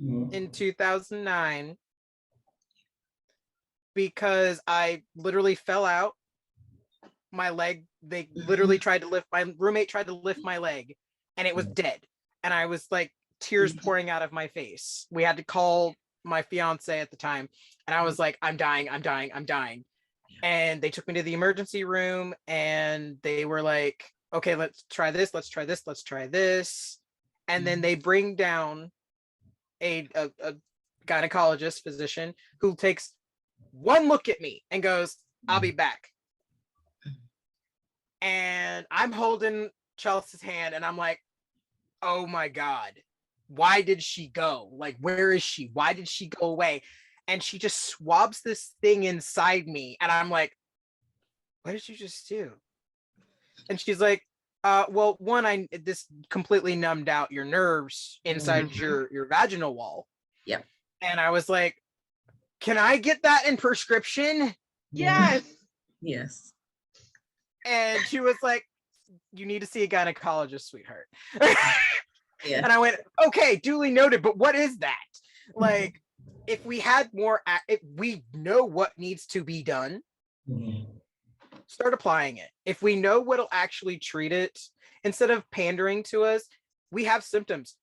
Mhm. in 2009 because I literally fell out. My leg, they literally tried to lift, my roommate tried to lift my leg and it was dead. And I was like, tears pouring out of my face. We had to call my fiance at the time. And I was like, I'm dying, I'm dying, I'm dying. And they took me to the emergency room and they were like, okay, let's try this, let's try this, let's try this. And then they bring down a gynecologist physician who takes one look at me and goes, I'll be back. And I'm holding Chelsea's hand and I'm like, oh my God, why did she go? Like, where is she? Why did she go away? And she just swabs this thing inside me. And I'm like, what did you just do? And she's like, well, one, this completely numbed out your nerves inside your vaginal wall. Yep. And I was like, can I get that in prescription? Yes. Yes. And she was like, you need to see a gynecologist, sweetheart. Yeah. And I went, okay, duly noted, but what is that? Like, if we had more, if we know what needs to be done, Mhm. start applying it. If we know what'll actually treat it, instead of pandering to us, we have symptoms.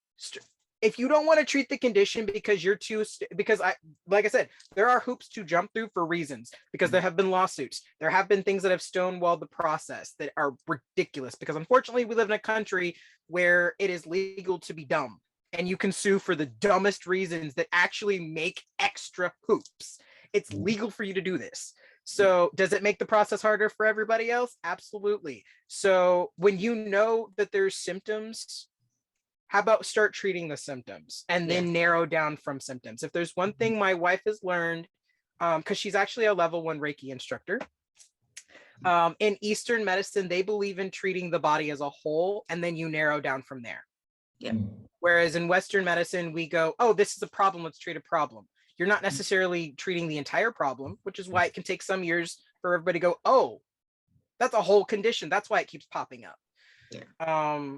If you don't want to treat the condition because you're too, because like I said, there are hoops to jump through for reasons, because there have been lawsuits. There have been things that have stonewalled the process that are ridiculous, because unfortunately we live in a country where it is legal to be dumb and you can sue for the dumbest reasons that actually make extra hoops. It's legal for you to do this. So does it make the process harder for everybody else? Absolutely. So when you know that there's symptoms, how about start treating the symptoms and then narrow down from symptoms? If there's one thing my wife has learned, because she's actually a level 1 Reiki instructor, in Eastern medicine, they believe in treating the body as a whole, and then you narrow down from there. Yeah. Whereas in Western medicine, we go, oh, this is a problem, let's treat a problem. You're not necessarily treating the entire problem, which is why it can take some years for everybody to go, oh, that's a whole condition. That's why it keeps popping up. Yeah.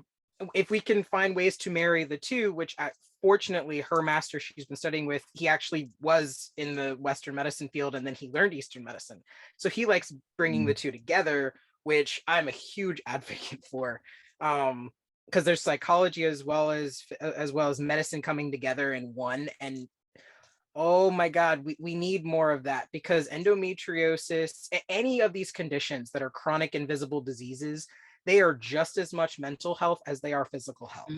If we can find ways to marry the two, which fortunately her master she's been studying with, he actually was in the Western medicine field and then he learned Eastern medicine. So he likes bringing the two together, which I'm a huge advocate for. Because there's psychology as well as medicine coming together in one. And oh my God, we need more of that, because endometriosis, any of these conditions that are chronic invisible diseases, they are just as much mental health as they are physical health.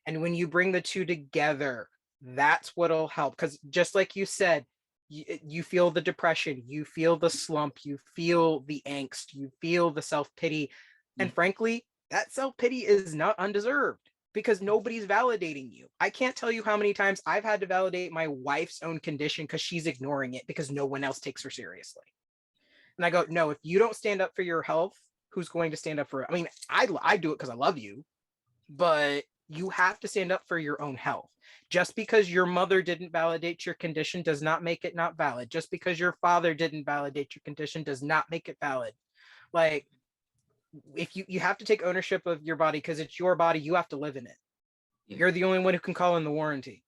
And when you bring the two together, that's what'll help. Because just like you said, you feel the depression, you feel the slump, you feel the angst, you feel the self-pity. And frankly, that self-pity is not undeserved, because nobody's validating you. I can't tell you how many times I've had to validate my wife's own condition because she's ignoring it because no one else takes her seriously. And I go, no, if you don't stand up for your health, who's going to stand up for it? I mean, I do it because I love you, but you have to stand up for your own health. Just because your mother didn't validate your condition does not make it not valid. Just because your father didn't validate your condition does not make it valid. Like, if you have to take ownership of your body because it's your body, you have to live in it. You're the only one who can call in the warranty.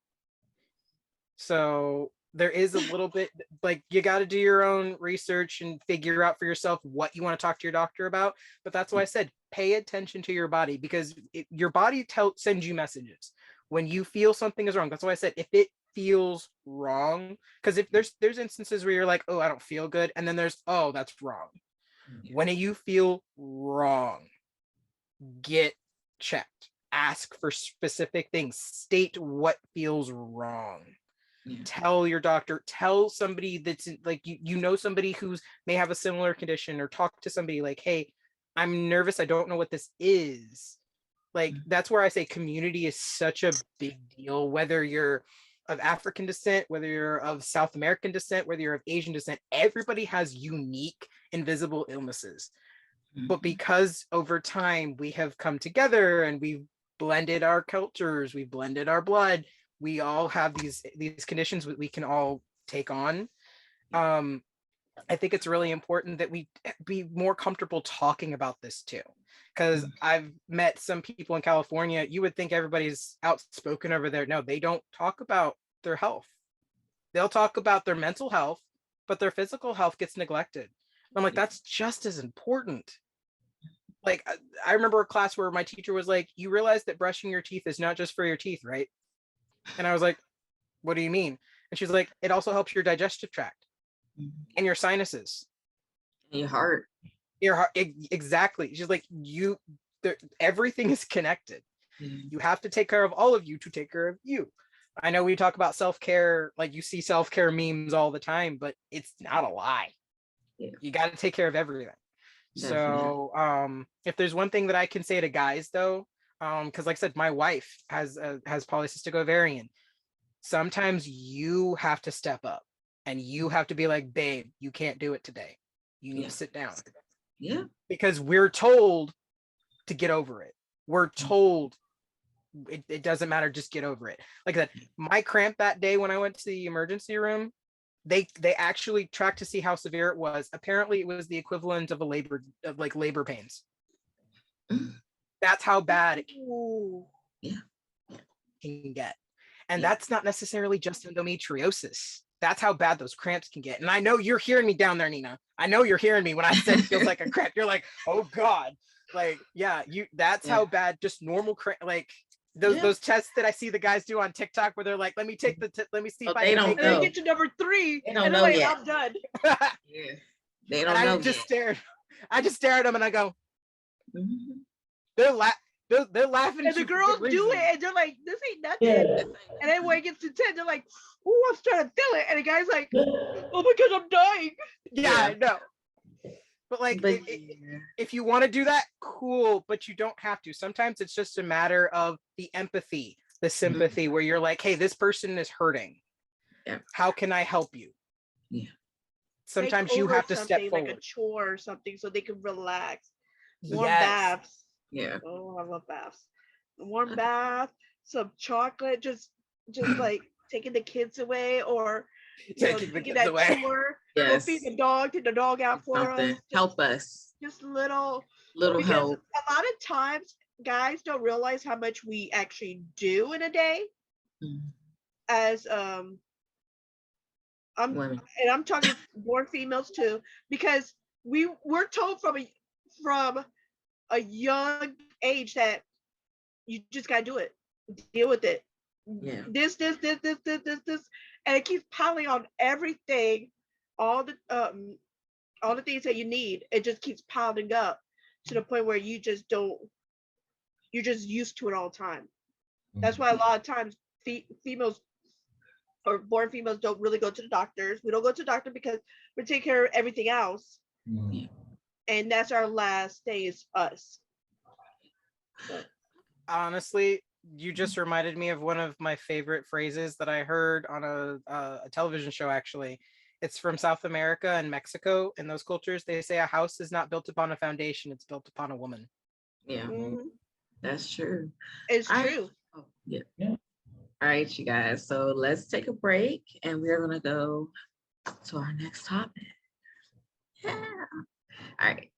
So there is a little bit, like, you got to do your own research and figure out for yourself what you want to talk to your doctor about. But that's why I said, pay attention to your body, because your body sends you messages when you feel something is wrong. That's why I said, if it feels wrong, because if there's instances where you're like, oh, I don't feel good. And then there's, oh, that's wrong. When you feel wrong, get checked, ask for specific things, state what feels wrong. Tell your doctor, tell somebody that's like, you know, somebody who's may have a similar condition, or talk to somebody like, hey, I'm nervous, I don't know what this is. Like, that's where I say community is such a big deal, whether you're of African descent, whether you're of South American descent, whether you're of Asian descent, everybody has unique invisible illnesses. But because over time we have come together and we've blended our cultures, we've blended our blood, we all have these conditions we can all take on. I think it's really important that we be more comfortable talking about this too. Because I've met some people in California, you would think everybody's outspoken over there. No, they don't talk about their health. They'll talk about their mental health, but their physical health gets neglected. I'm like, that's just as important. Like, I remember a class where my teacher was like, you realize that brushing your teeth is not just for your teeth, right? And I was like, what do you mean? And she's like, it also helps your digestive tract and your sinuses. Your heart. Your heart, exactly. She's like, everything is connected. You have to take care of all of you to take care of you. I know we talk about self-care, like you see self-care memes all the time, but it's not a lie. You got to take care of everything. Definitely. So if there's one thing that I can say to guys though, because like I said, my wife has polycystic ovarian. Sometimes you have to step up and you have to be like, babe, you can't do it today. You need to sit down. Yeah. Because we're told to get over it. We're told it doesn't matter, just get over it. Like that, my cramp that day when I went to the emergency room, they actually tracked to see how severe it was. Apparently it was the equivalent of labor pains. That's how bad it can get. And that's not necessarily just endometriosis. That's how bad those cramps can get. And I know you're hearing me down there, Nina. I know you're hearing me when I said it feels like a cramp. You're like, oh God. Like, yeah, that's how bad just normal cramp, like those tests that I see the guys do on TikTok where they're like, let me take let me see if I can take it. And they get to number 3 and they're like, I'm done. They don't know. I just stare at them and I go, they're laughing. And the girls do it and they're like, this ain't nothing. And then when it gets to 10, they're like, oh, I'm trying to feel it. And the guy's like, oh my God, I'm dying. Yeah, I know. But like, if you want to do that, cool, but you don't have to. Sometimes it's just a matter of the empathy, the sympathy, where you're like, hey, this person is hurting. Yeah. How can I help you? Yeah. Sometimes you have to step forward. Like a chore or something so they can relax. Warm baths. Yeah. Oh, I love baths. Warm bath, some chocolate, just like taking the kids away or taking the kids away. Chore, go feed the dog, take the dog out for us. Help us. Just little help. A lot of times guys don't realize how much we actually do in a day. As I'm talking born females too, because we're told from a young age that you just gotta do it, deal with it. Yeah. This, and it keeps piling on everything, all the things that you need. It just keeps piling up to the point where you're just used to it all the time. That's why a lot of times females or born females don't really go to the doctors. We don't go to the doctor because we take care of everything else. And that's our last day is us. So. Honestly, you just reminded me of one of my favorite phrases that I heard on a television show, actually. It's from South America and Mexico. In those cultures, they say a house is not built upon a foundation, it's built upon a woman. Yeah, that's true. It's true. Yeah. All right, you guys. So let's take a break and we're going to go to our next topic. Yeah. All right.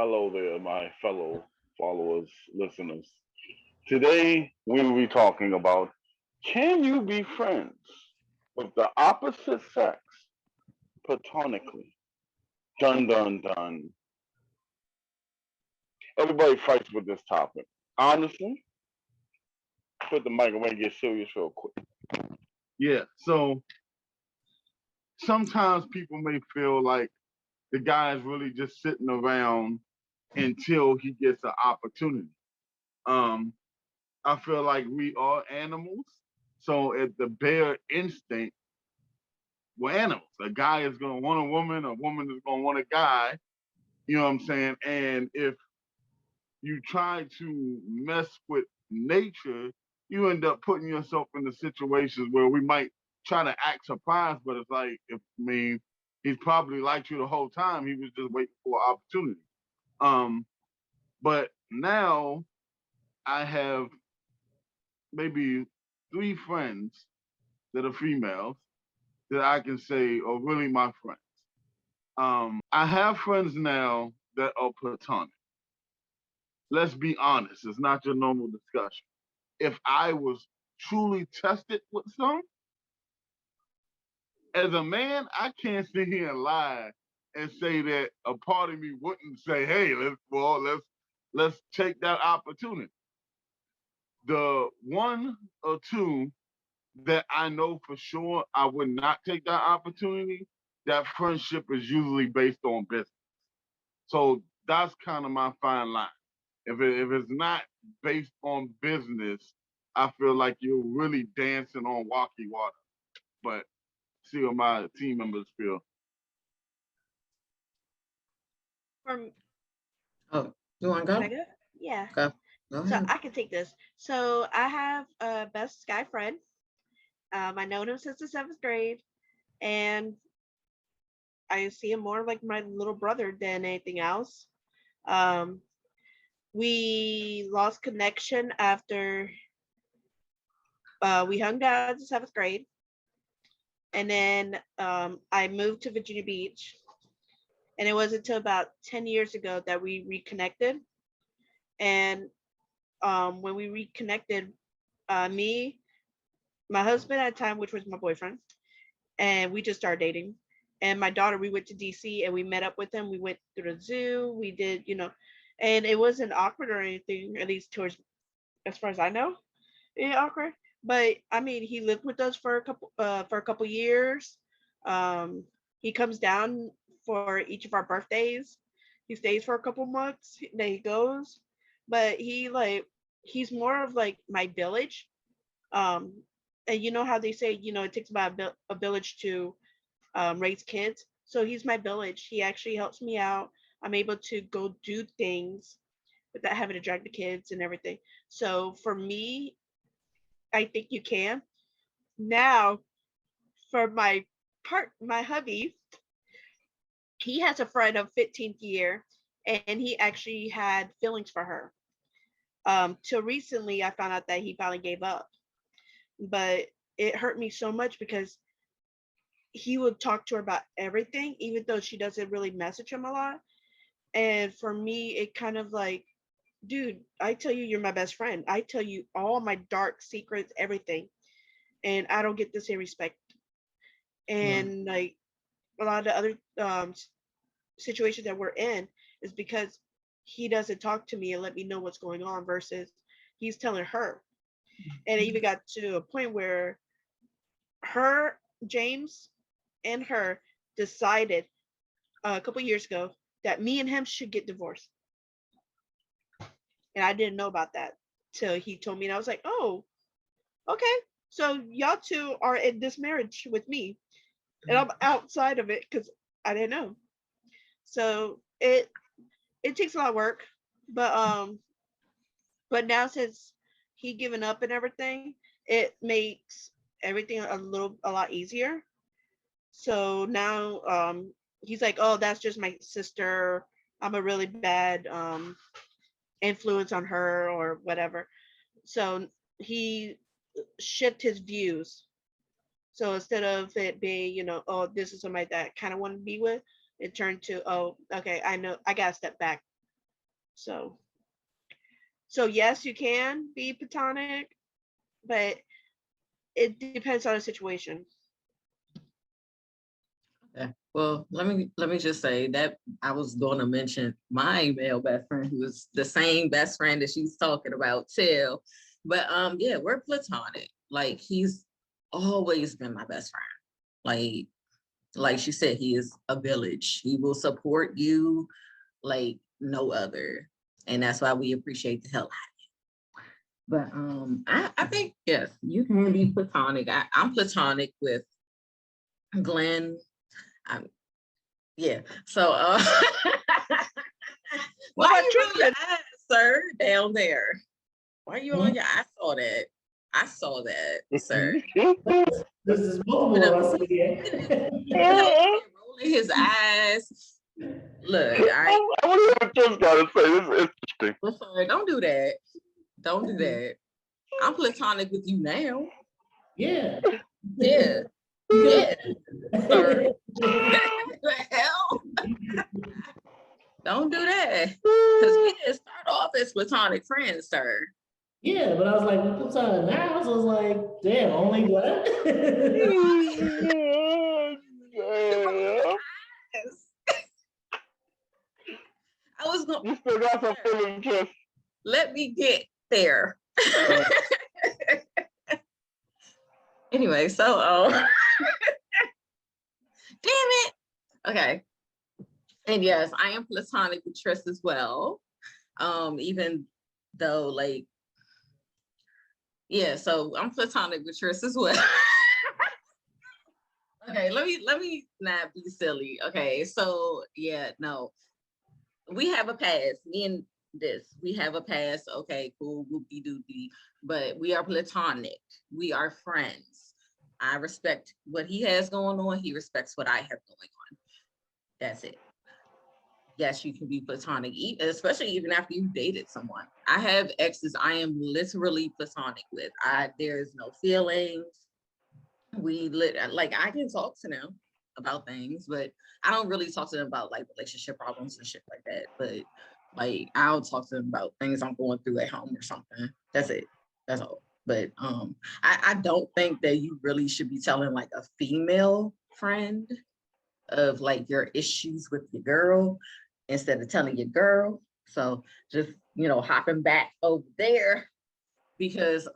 Hello there, my fellow followers, listeners. Today we will be talking about, can you be friends with the opposite sex platonically? Dun dun dun. Everybody fights with this topic. Honestly, put the mic away and get serious real quick. Yeah. So sometimes people may feel like the guy is really just sitting around until he gets an opportunity. Um, I feel like we are animals. So at the bare instinct, we're animals. A guy is gonna want a woman is gonna want a guy. You know what I'm saying? And if you try to mess with nature, you end up putting yourself into situations where we might try to act surprised, but it's like, he's probably liked you the whole time. He was just waiting for an opportunity. But now I have maybe 3 friends that are females that I can say are really my friends. I have friends now that are platonic. Let's be honest, it's not your normal discussion. If I was truly tested with some, as a man, I can't sit here and lie and say that a part of me wouldn't say, "Hey, let's take that opportunity." The one or two that I know for sure I would not take that opportunity, that friendship is usually based on business. So that's kind of my fine line. If it's not based on business, I feel like you're really dancing on walkie water. But see what my team members feel. From Oh, you want to Can go? I go? Yeah. Go. Go So ahead. I can take this. So I have a best guy friend. I known him since the 7th grade, and I see him more like my little brother than anything else. Um, we lost connection after we hung out in the 7th grade, and then I moved to Virginia Beach, and it wasn't until about 10 years ago that we reconnected. And when we reconnected, me, my husband at the time, which was my boyfriend, and we just started dating. And my daughter, we went to DC and we met up with him. We went through the zoo. We did, and it wasn't awkward or anything, at least towards as far as I know, awkward. But I mean, he lived with us for a couple years. Um, he comes down for each of our birthdays. He stays for a couple months, then he goes. But he's more of like my village. Um, and you know how they say, it takes about a village to raise kids. So he's my village. He actually helps me out. I'm able to go do things without having to drag the kids and everything. So for me, I think you can. Now, for my hubby, he has a friend of 15th year, and he actually had feelings for her. Till recently, I found out that he finally gave up, but it hurt me so much because he would talk to her about everything, even though she doesn't really message him a lot. And for me, it kind of like, dude, I tell you, you're my best friend. I tell you all my dark secrets, everything, and I don't get the same respect. And like a lot of the other situations that we're in is because he doesn't talk to me and let me know what's going on versus he's telling her. And it even got to a point where her, James, and her decided a couple years ago that me and him should get divorced. And I didn't know about that till he told me, and I was like, oh, okay. So y'all two are in this marriage with me, and I'm outside of it because I didn't know. So it takes a lot of work, but now since he given up and everything, it makes everything a lot easier. So now he's like, oh, that's just my sister. I'm a really bad influence on her or whatever. So he shift his views. So instead of it being, oh, this is somebody that I kind of want to be with, it turned to, oh, okay, I know I gotta step back So yes, you can be platonic, but it depends on the situation. Okay. Well, let me just say that I was going to mention my male best friend, who is the same best friend that she's talking about too. But yeah, we're platonic. Like, he's always been my best friend. Like she said, he is a village. He will support you like no other, and that's why we appreciate the hell out of it. But I think yes, you can be platonic. I'm platonic with Glenn. Yeah. So why What are about you on your Tristan? eyes, sir, down there? Why are you on your? I saw that. I saw that, sir. This is Moving multiple up, of us moving again. over here, rolling his eyes. Look, I wonder what this got to say. This is interesting. sir, don't do that. Don't do that. I'm platonic with you now. Yeah. Yeah. Yeah, sir. The hell? Don't do that. Because we didn't start off as platonic friends, sir. Yeah, but I was like, we put on now, so I was like, damn, only what? Yeah. I was going You still got some feelings, Kiss. let me get there. Anyway, so damn it. Okay. And yes, I am platonic with Tris as well. Even though, like, yeah, so I'm platonic with Tris as well. Okay, let me not be silly. Okay, so yeah, no, we have a past. Me and this, we have a past. Okay, cool, whoopie doopie, but we are platonic. We are friends. I respect what he has going on. He respects what I have going on. That's it. Yes, you can be platonic, especially even after you've dated someone. I have exes I am literally platonic with. There's no feelings. Like, I can talk to them about things, but I don't really talk to them about like relationship problems and shit like that. But like, I'll talk to them about things I'm going through at home or something. That's it. That's all. But I don't think that you really should be telling like a female friend of like your issues with your girl instead of telling your girl. So just, hopping back over there, because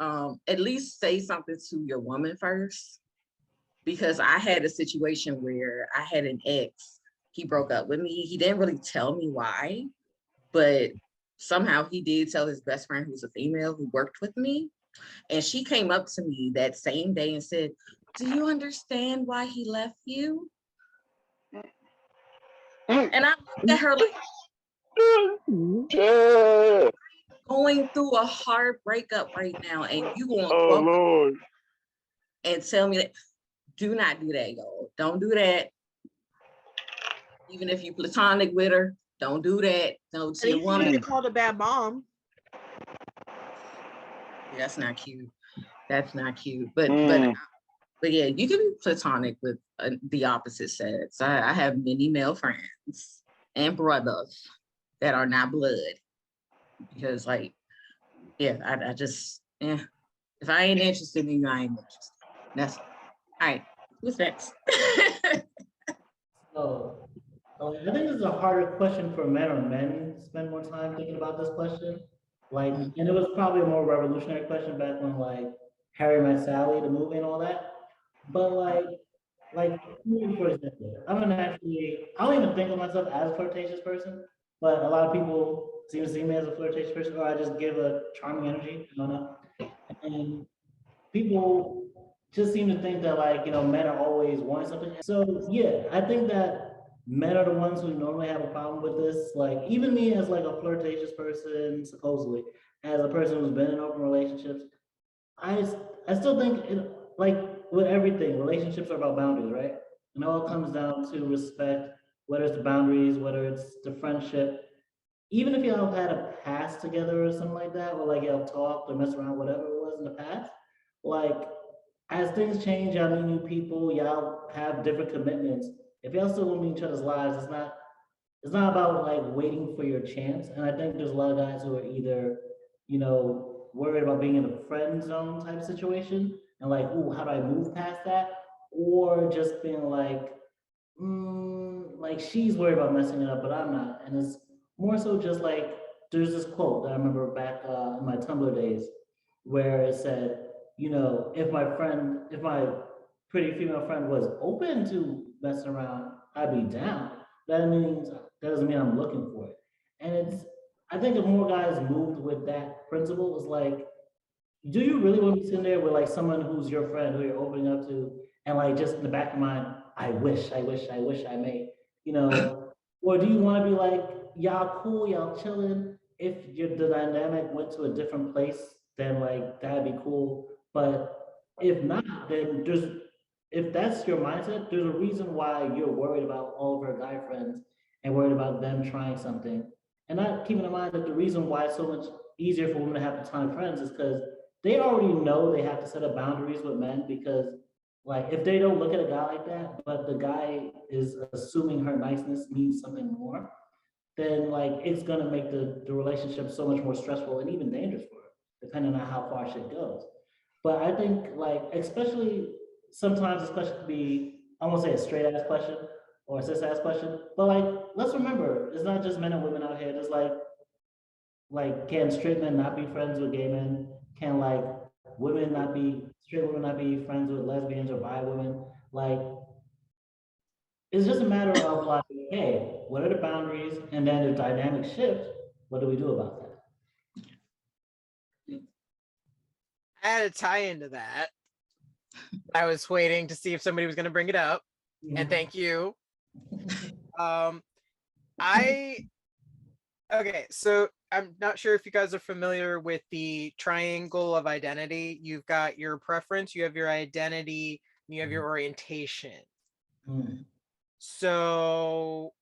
at least say something to your woman first. Because I had a situation where I had an ex, he broke up with me. He didn't really tell me why, but somehow he did tell his best friend, who's a female who worked with me. And she came up to me that same day and said, "Do you understand why he left you?" And I looked at her like, Yeah. going through a hard breakup right now, and you gonna Oh talk Lord. and tell me that? Do not do that, y'all. Don't do that. Even if you platonic with her, don't do that. Don't to At your least you didn't woman. get called a bad mom. That's not cute. That's not cute. But yeah, you can be platonic with the opposite sex. I have many male friends and brothers that are not blood, because like, yeah, I just, yeah, if I ain't interested in you, I ain't interested. That's all right. Who's next? So, I think this is a harder question for men, or men spend more time thinking about this question. Like, and it was probably a more revolutionary question back when like Harry Met Sally, the movie and all that. But like me, for example, I don't even think of myself as a flirtatious person, but a lot of people seem to see me as a flirtatious person, or I just give a charming energy. I don't know. And people just seem to think that like, men are always wanting something. So yeah, I think that men are the ones who normally have a problem with this. Like even me as like a flirtatious person, supposedly, as a person who's been in open relationships, I I still think like with everything, relationships are about boundaries, right? And it all comes down to respect, whether it's the boundaries, whether it's the friendship. Even if y'all had a past together or something like that, or like y'all talked or messed around, whatever it was in the past, like as things change, y'all meet new people, y'all have different commitments. If y'all still gonna be in each other's lives, it's not it's not about like waiting for your chance. And I think there's a lot of guys who are either, worried about being in a friend zone type situation and like, ooh, how do I move past that? Or just being like she's worried about messing it up, but I'm not. And it's more so just like there's this quote that I remember back in my Tumblr days where it said, if my pretty female friend was open to messing around, I'd be down. That doesn't mean I'm looking for it. And I think if more guys moved with that principle, it's like, do you really want to be sitting there with like someone who's your friend who you're opening up to, and like just in the back of your mind, I wish I may, you know, or do you want to be like, y'all cool, y'all chilling? If the dynamic went to a different place, then like that'd be cool. But if not, then if that's your mindset, there's a reason why you're worried about all of her guy friends and worried about them trying something. And not keeping in mind that the reason why it's so much easier for women to have platonic friends is because they already know they have to set up boundaries with men because like if they don't look at a guy like that, but the guy is assuming her niceness means something more, then like it's gonna make the relationship so much more stressful and even dangerous for her, depending on how far shit goes. But I think like sometimes this question could be, I won't say a straight ass question or a cis ass question, but like let's remember it's not just men and women out here. There's like can straight men not be friends with gay men? Can like women not be straight women not be friends with lesbians or bi women? Like it's just a matter of like, hey, what are the boundaries? And then the dynamic shift. What do we do about that? I had to tie into that. I was waiting to see if somebody was going to bring it up, and thank you. Okay, so I'm not sure if you guys are familiar with the triangle of identity. You've got your preference, you have your identity, and you have your orientation. So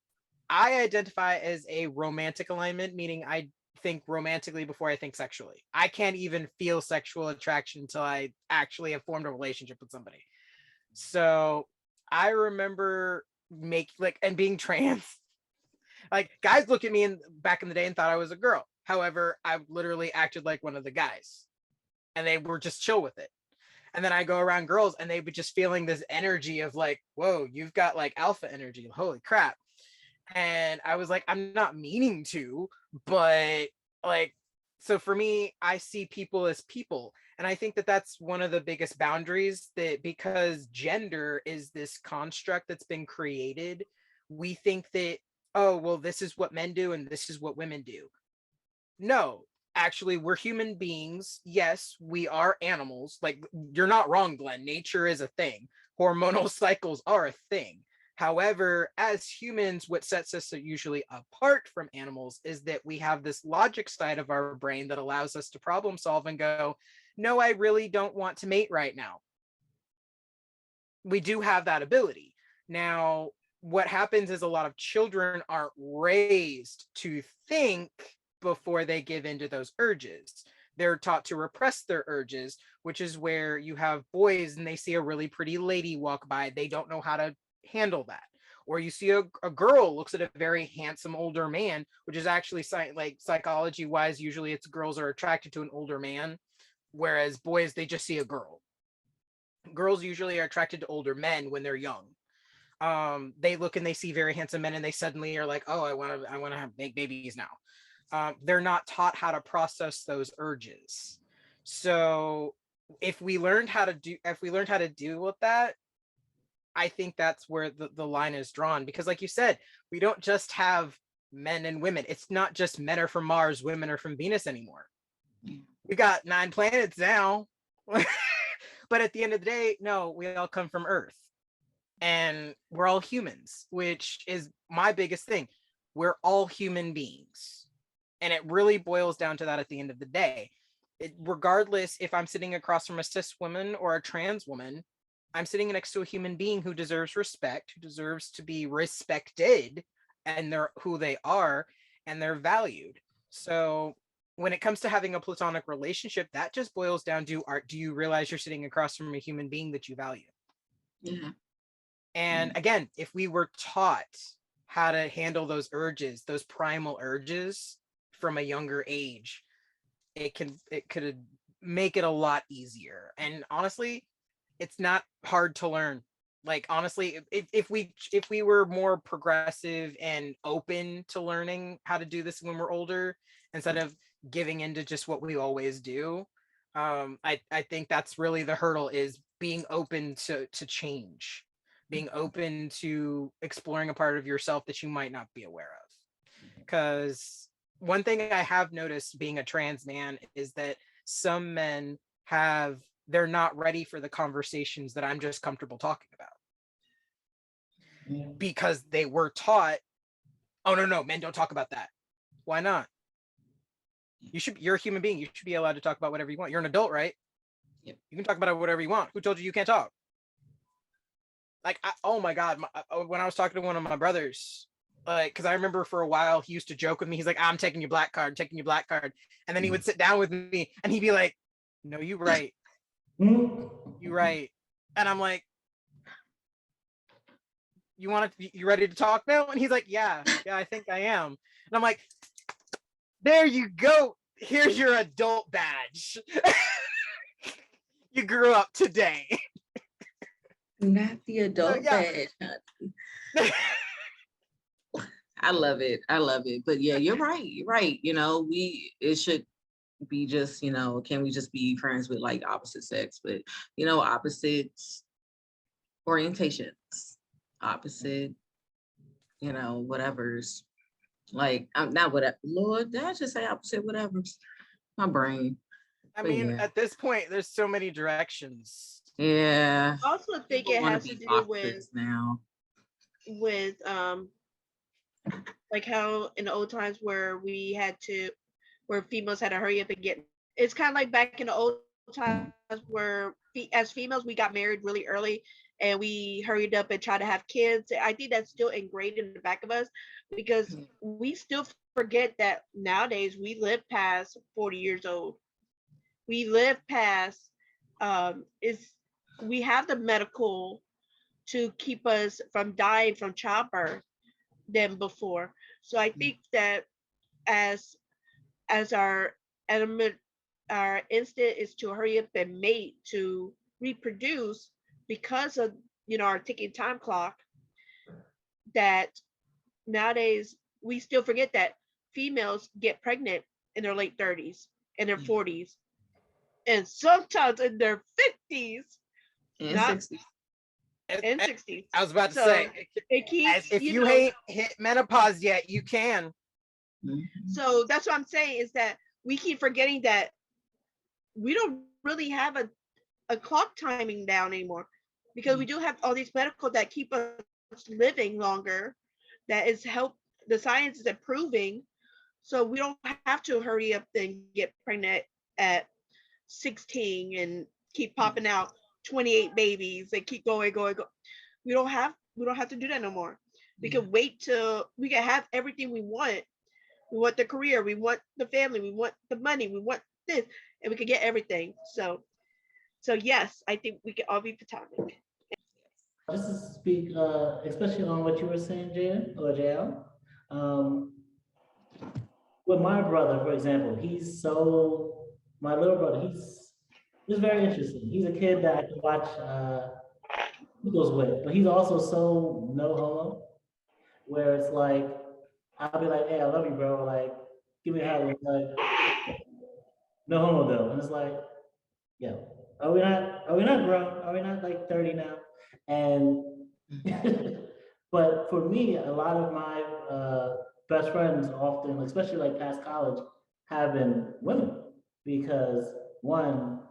I identify as a romantic alignment, meaning I think romantically before I think sexually. I can't even feel sexual attraction until I actually have formed a relationship with somebody. So I remember being trans. Like guys look at me back in the day and thought I was a girl. However, I literally acted like one of the guys and they were just chill with it. And then I go around girls and they were just feeling this energy of like, whoa, you've got like alpha energy. Holy crap. And I was like, I'm not meaning to, but like, so for me, I see people as people. And I think that that's one of the biggest boundaries, that because gender is this construct that's been created, we think that, oh, well, this is what men do and this is what women do. No, actually, we're human beings. Yes, we are animals. Like, you're not wrong, Glenn. Nature is a thing. Hormonal cycles are a thing. However, as humans, what sets us usually apart from animals is that we have this logic side of our brain that allows us to problem solve and go, no, I really don't want to mate right now. We do have that ability. Now, what happens is a lot of children aren't raised to think before they give into those urges. They're taught to repress their urges, which is where you have boys and they see a really pretty lady walk by. They don't know how to handle that. Or you see a girl looks at a very handsome older man, which is actually like psychology wise, usually it's girls are attracted to an older man, whereas boys, they just see a girl. Girls usually are attracted to older men when they're young. They look and they see very handsome men and they suddenly are like, oh, I want to make babies now. They're not taught how to process those urges. So if we learned how to deal with that, I think that's where the line is drawn. Because like you said, we don't just have men and women. It's not just men are from Mars, women are from Venus anymore. We got 9 planets now. But at the end of the day, no, we all come from Earth. And we're all humans, which is my biggest thing. We're all human beings. And it really boils down to that at the end of the day. Regardless if I'm sitting across from a cis woman or a trans woman, I'm sitting next to a human being who deserves respect, who deserves to be respected, and they're who they are, and they're valued. So when it comes to having a platonic relationship, that just boils down to, do you realize you're sitting across from a human being that you value? Yeah. And again, if we were taught how to handle those urges, those primal urges from a younger age, it could make it a lot easier. And honestly, it's not hard to learn. Like, honestly, if we were more progressive and open to learning how to do this when we're older, instead of giving into just what we always do, I think that's really the hurdle, is being open to change, being open to exploring a part of yourself that you might not be aware of. Because one thing I have noticed being a trans man is that some men they're not ready for the conversations that I'm just comfortable talking about. Yeah. Because they were taught, oh no, men don't talk about that. Why not? You're a human being. You should be allowed to talk about whatever you want. You're an adult, right? Yep. You can talk about whatever you want. Who told you can't talk? Like, oh my God, when I was talking to one of my brothers, like, because I remember for a while he used to joke with me. He's like, I'm taking your black card, taking your black card. And then he would sit down with me and he'd be like, no, you right. You right. And I'm like, you ready to talk now? And he's like, yeah, I think I am. And I'm like, there you go. Here's your adult badge. You grew up today. Not the adult yeah. badge. I love it. But yeah, you're right. You know, it should be just, you know, can we just be friends with like opposite sex, but you know, opposites orientations, opposite, you know, whatever's like, I'm not whatever. Lord, did I just say opposite whatever's? My brain. I But mean, yeah. at this point, there's so many directions. Yeah. I also think People it wanna has to be do doctors now. with like how in the old times where females had to hurry up and get. It's kind of like back in the old times where as females we got married really early and we hurried up and tried to have kids. I think that's still ingrained in the back of us because we still forget that nowadays we live past 40 years old. We live past we have the medical to keep us from dying from childbirth than before. So I think that as our element, our instinct is to hurry up and mate to reproduce because of, you know, our ticking time clock, that nowadays we still forget that females get pregnant in their late 30s, in their 40s, and sometimes in their 50s, And not 60s. and 60s. I was about to So say, it keeps, if you know, ain't hit menopause yet, you can. So that's what I'm saying, is that we keep forgetting that we don't really have a clock timing down anymore, because we do have all these medical that keep us living longer, that is the science is improving, so we don't have to hurry up and get pregnant at 16 and keep popping out 28 babies and keep going. We don't have to do that no more. We can wait till we can have everything we want. We want the career, we want the family, we want the money, we want this, and we can get everything. So yes, I think we can all be platonic. Just to speak, especially on what you were saying, Jan or JL, with my brother, for example, my little brother, he's very interesting. He's a kid that I can watch Eagles with, but he's also so no homo, where it's like, I'll be like, hey, I love you, bro. Like, give me a hug. It's like, no homo though. And it's like, yeah, are we not grown? Are we not like 30 now? And but for me, a lot of my best friends often, especially like past college, have been women because one,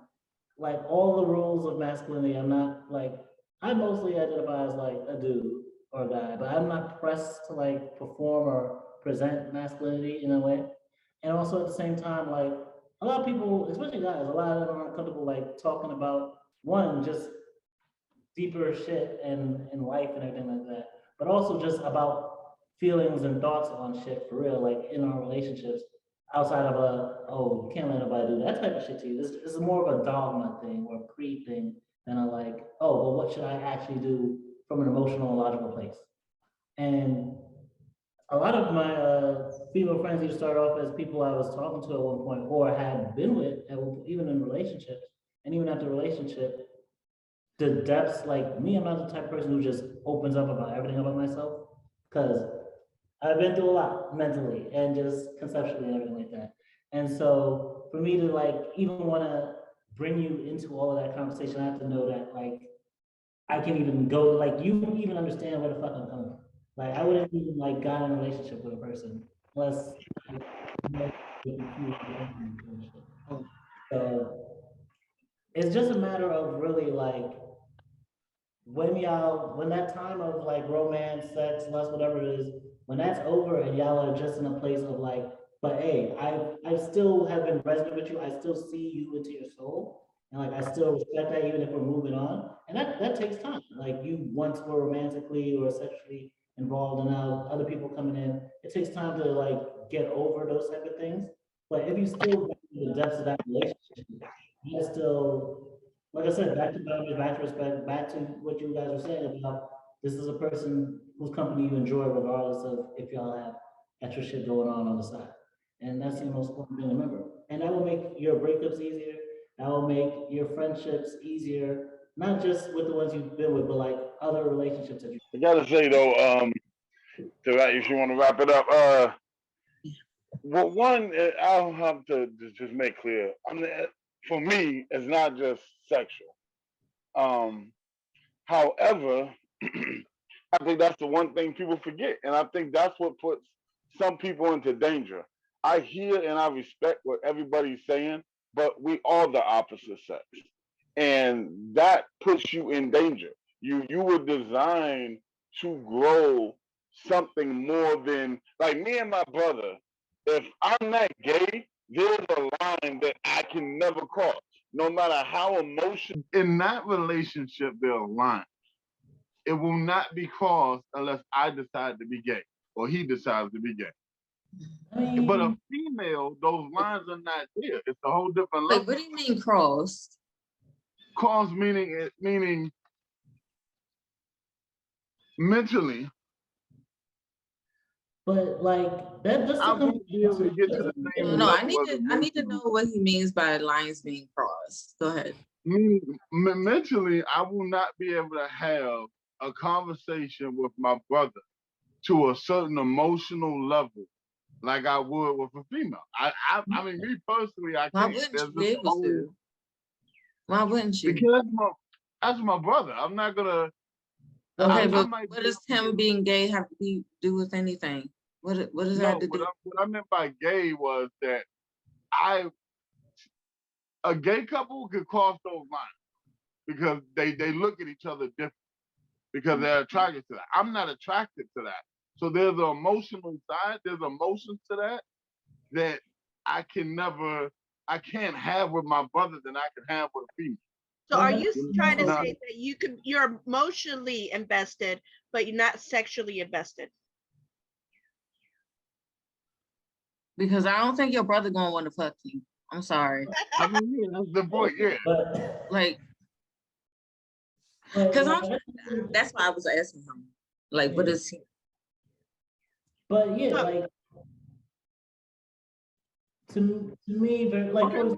like all the rules of masculinity, I'm not like, I mostly identify as like a dude or a guy, but I'm not pressed to like perform or present masculinity in a way. And also at the same time, like a lot of people, especially guys, a lot of them are uncomfortable like talking about one, just deeper shit in life and everything like that, but also just about feelings and thoughts on shit for real, like in our relationships, outside of oh, you can't let nobody do that type of shit to you. This is more of a dogma thing or a creed thing than a oh, well, what should I actually do from an emotional and logical place? And a lot of my female friends either started off as people I was talking to at one point or had been with, even in relationships, and even after relationship, the depths, like me, I'm not the type of person who just opens up about everything about myself, because I've been through a lot mentally and just conceptually and everything like that. And so for me to like even want to bring you into all of that conversation, I have to know that like I can even go, like you even understand where the fuck I'm coming from. Like I wouldn't even like got in a relationship with a person unless like, you know, so it's just a matter of really like when that time of like romance, sex, lust, whatever it is, when that's over and y'all are just in a place of like, but hey, I still have been resonant with you. I still see you into your soul. And like I still respect that even if we're moving on. And that takes time. Like you once were romantically or sexually involved and now other people coming in. It takes time to like get over those type of things. But if you still get to the depths of that relationship, you still like I said, back to boundaries, back to respect, back to what you guys were saying about this is a person whose company you enjoy, regardless of if y'all have extra shit going on the side. And that's the most important thing to remember. And that will make your breakups easier. That will make your friendships easier, not just with the ones you've been with, but like other relationships that you. I gotta say though, if you want to wrap it up, well, one, I'll have to just make clear. I mean, for me, it's not just sexual. However, I think that's the one thing people forget, and I think that's what puts some people into danger. I hear and I respect what everybody's saying, but we are the opposite sex, and that puts you in danger. You were designed to grow something more than like me and my brother. If I'm not gay, there's a line that I can never cross, no matter how emotional. In that relationship, there are lines. It will not be crossed unless I decide to be gay or he decides to be gay. But a female, those lines are not there. It's a whole different level. Wait, what do you mean crossed? Cross meaning mentally. But like that I won't be able to get to the same No, level. I need to know what he means by lines being crossed. Go ahead. Mentally, I will not be able to have a conversation with my brother to a certain emotional level like I would with a female. I mean, me personally, I Why can't. wouldn't There's you be able to? Why wouldn't you? Because that's my brother. I'm not gonna. Okay, but what does him being gay have to do with anything? What does that have to do? What I meant by gay was that a gay couple could cross those lines because they look at each other different because they're attracted to that. I'm not attracted to that. So there's an emotional side, there's emotions to that I can't have with my brother than I can have with a female. So are you trying to say that you're emotionally invested, but you're not sexually invested? Because I don't think your brother gonna want to fuck you. I'm sorry. I mean, yeah, that's the point, yeah. Like, because that's why I was asking him. Like, what is he? But yeah, like to me, like okay,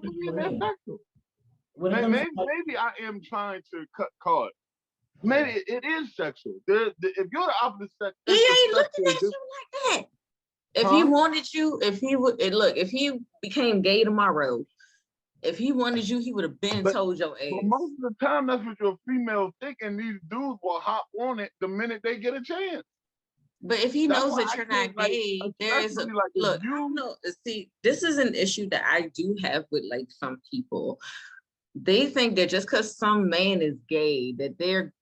maybe I am trying to cut cards. Maybe it is sexual. If you're the opposite sex, he ain't looking at you like that. If he wanted you, if he became gay tomorrow, if he wanted you, he would have been told your ass. But most of the time, that's what your female think, and these dudes will hop on it the minute they get a chance. But if he knows that you're not gay, there is a look. I don't know. See, this is an issue that I do have with like some people. They think that just because some man is gay, that they're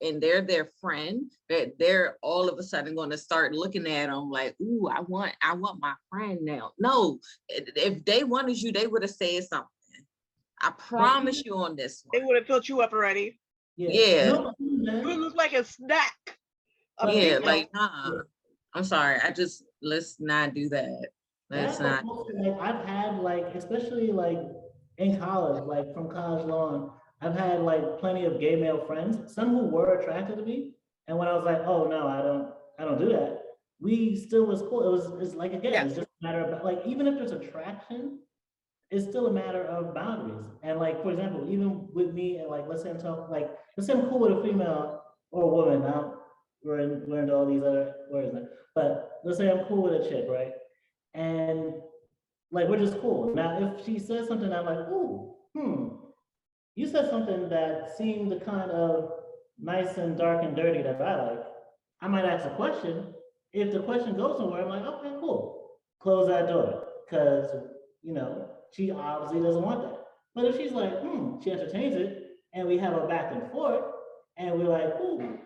their friend, that they're all of a sudden going to start looking at them like, ooh, I want my friend now. No, if they wanted you, they would have said something. I promise you on this one. They would have filled you up already. Yeah. No, you look like a snack. Yeah, like I'm sorry. Let's not do that. Let's not. Like I've had like, especially like in college, like from college on, I've had like plenty of gay male friends, some who were attracted to me. And when I was like, oh no, I don't do that, we still was cool. It's like, again, Yeah. it's just a matter of, like, even if there's attraction, it's still a matter of boundaries. And like, for example, even with me, and like, let's say I'm talking, like, let's say I'm cool with a female or a woman. Now we're into all these other words now. But let's say I'm cool with a chick, right? And like, we're just cool. Now, if she says something, I'm like, ooh, you said something that seemed kind of nice and dark and dirty that I like. I might ask a question. If the question goes somewhere, I'm like, okay, cool. Close that door. Because, she obviously doesn't want that. But if she's like, she entertains it, and we have a back and forth, and we're like, ooh,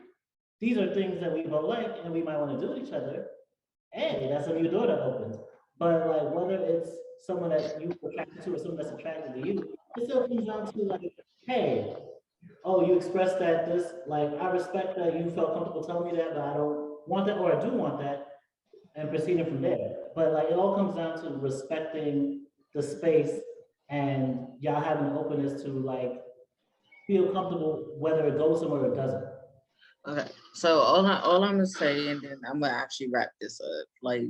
these are things that we both like and we might want to do with each other, hey, that's a new door that opens. But like, whether it's someone that you attracted to or someone that's attracted to you, it still comes down to like, hey, oh, you expressed that this, like, I respect that you felt comfortable telling me that, but I don't want that, or I do want that, and proceeding from there. But like, it all comes down to respecting the space and y'all having an openness to like feel comfortable whether it goes somewhere or it doesn't. Okay, so all I'm gonna say, and then I'm gonna actually wrap this up. Like,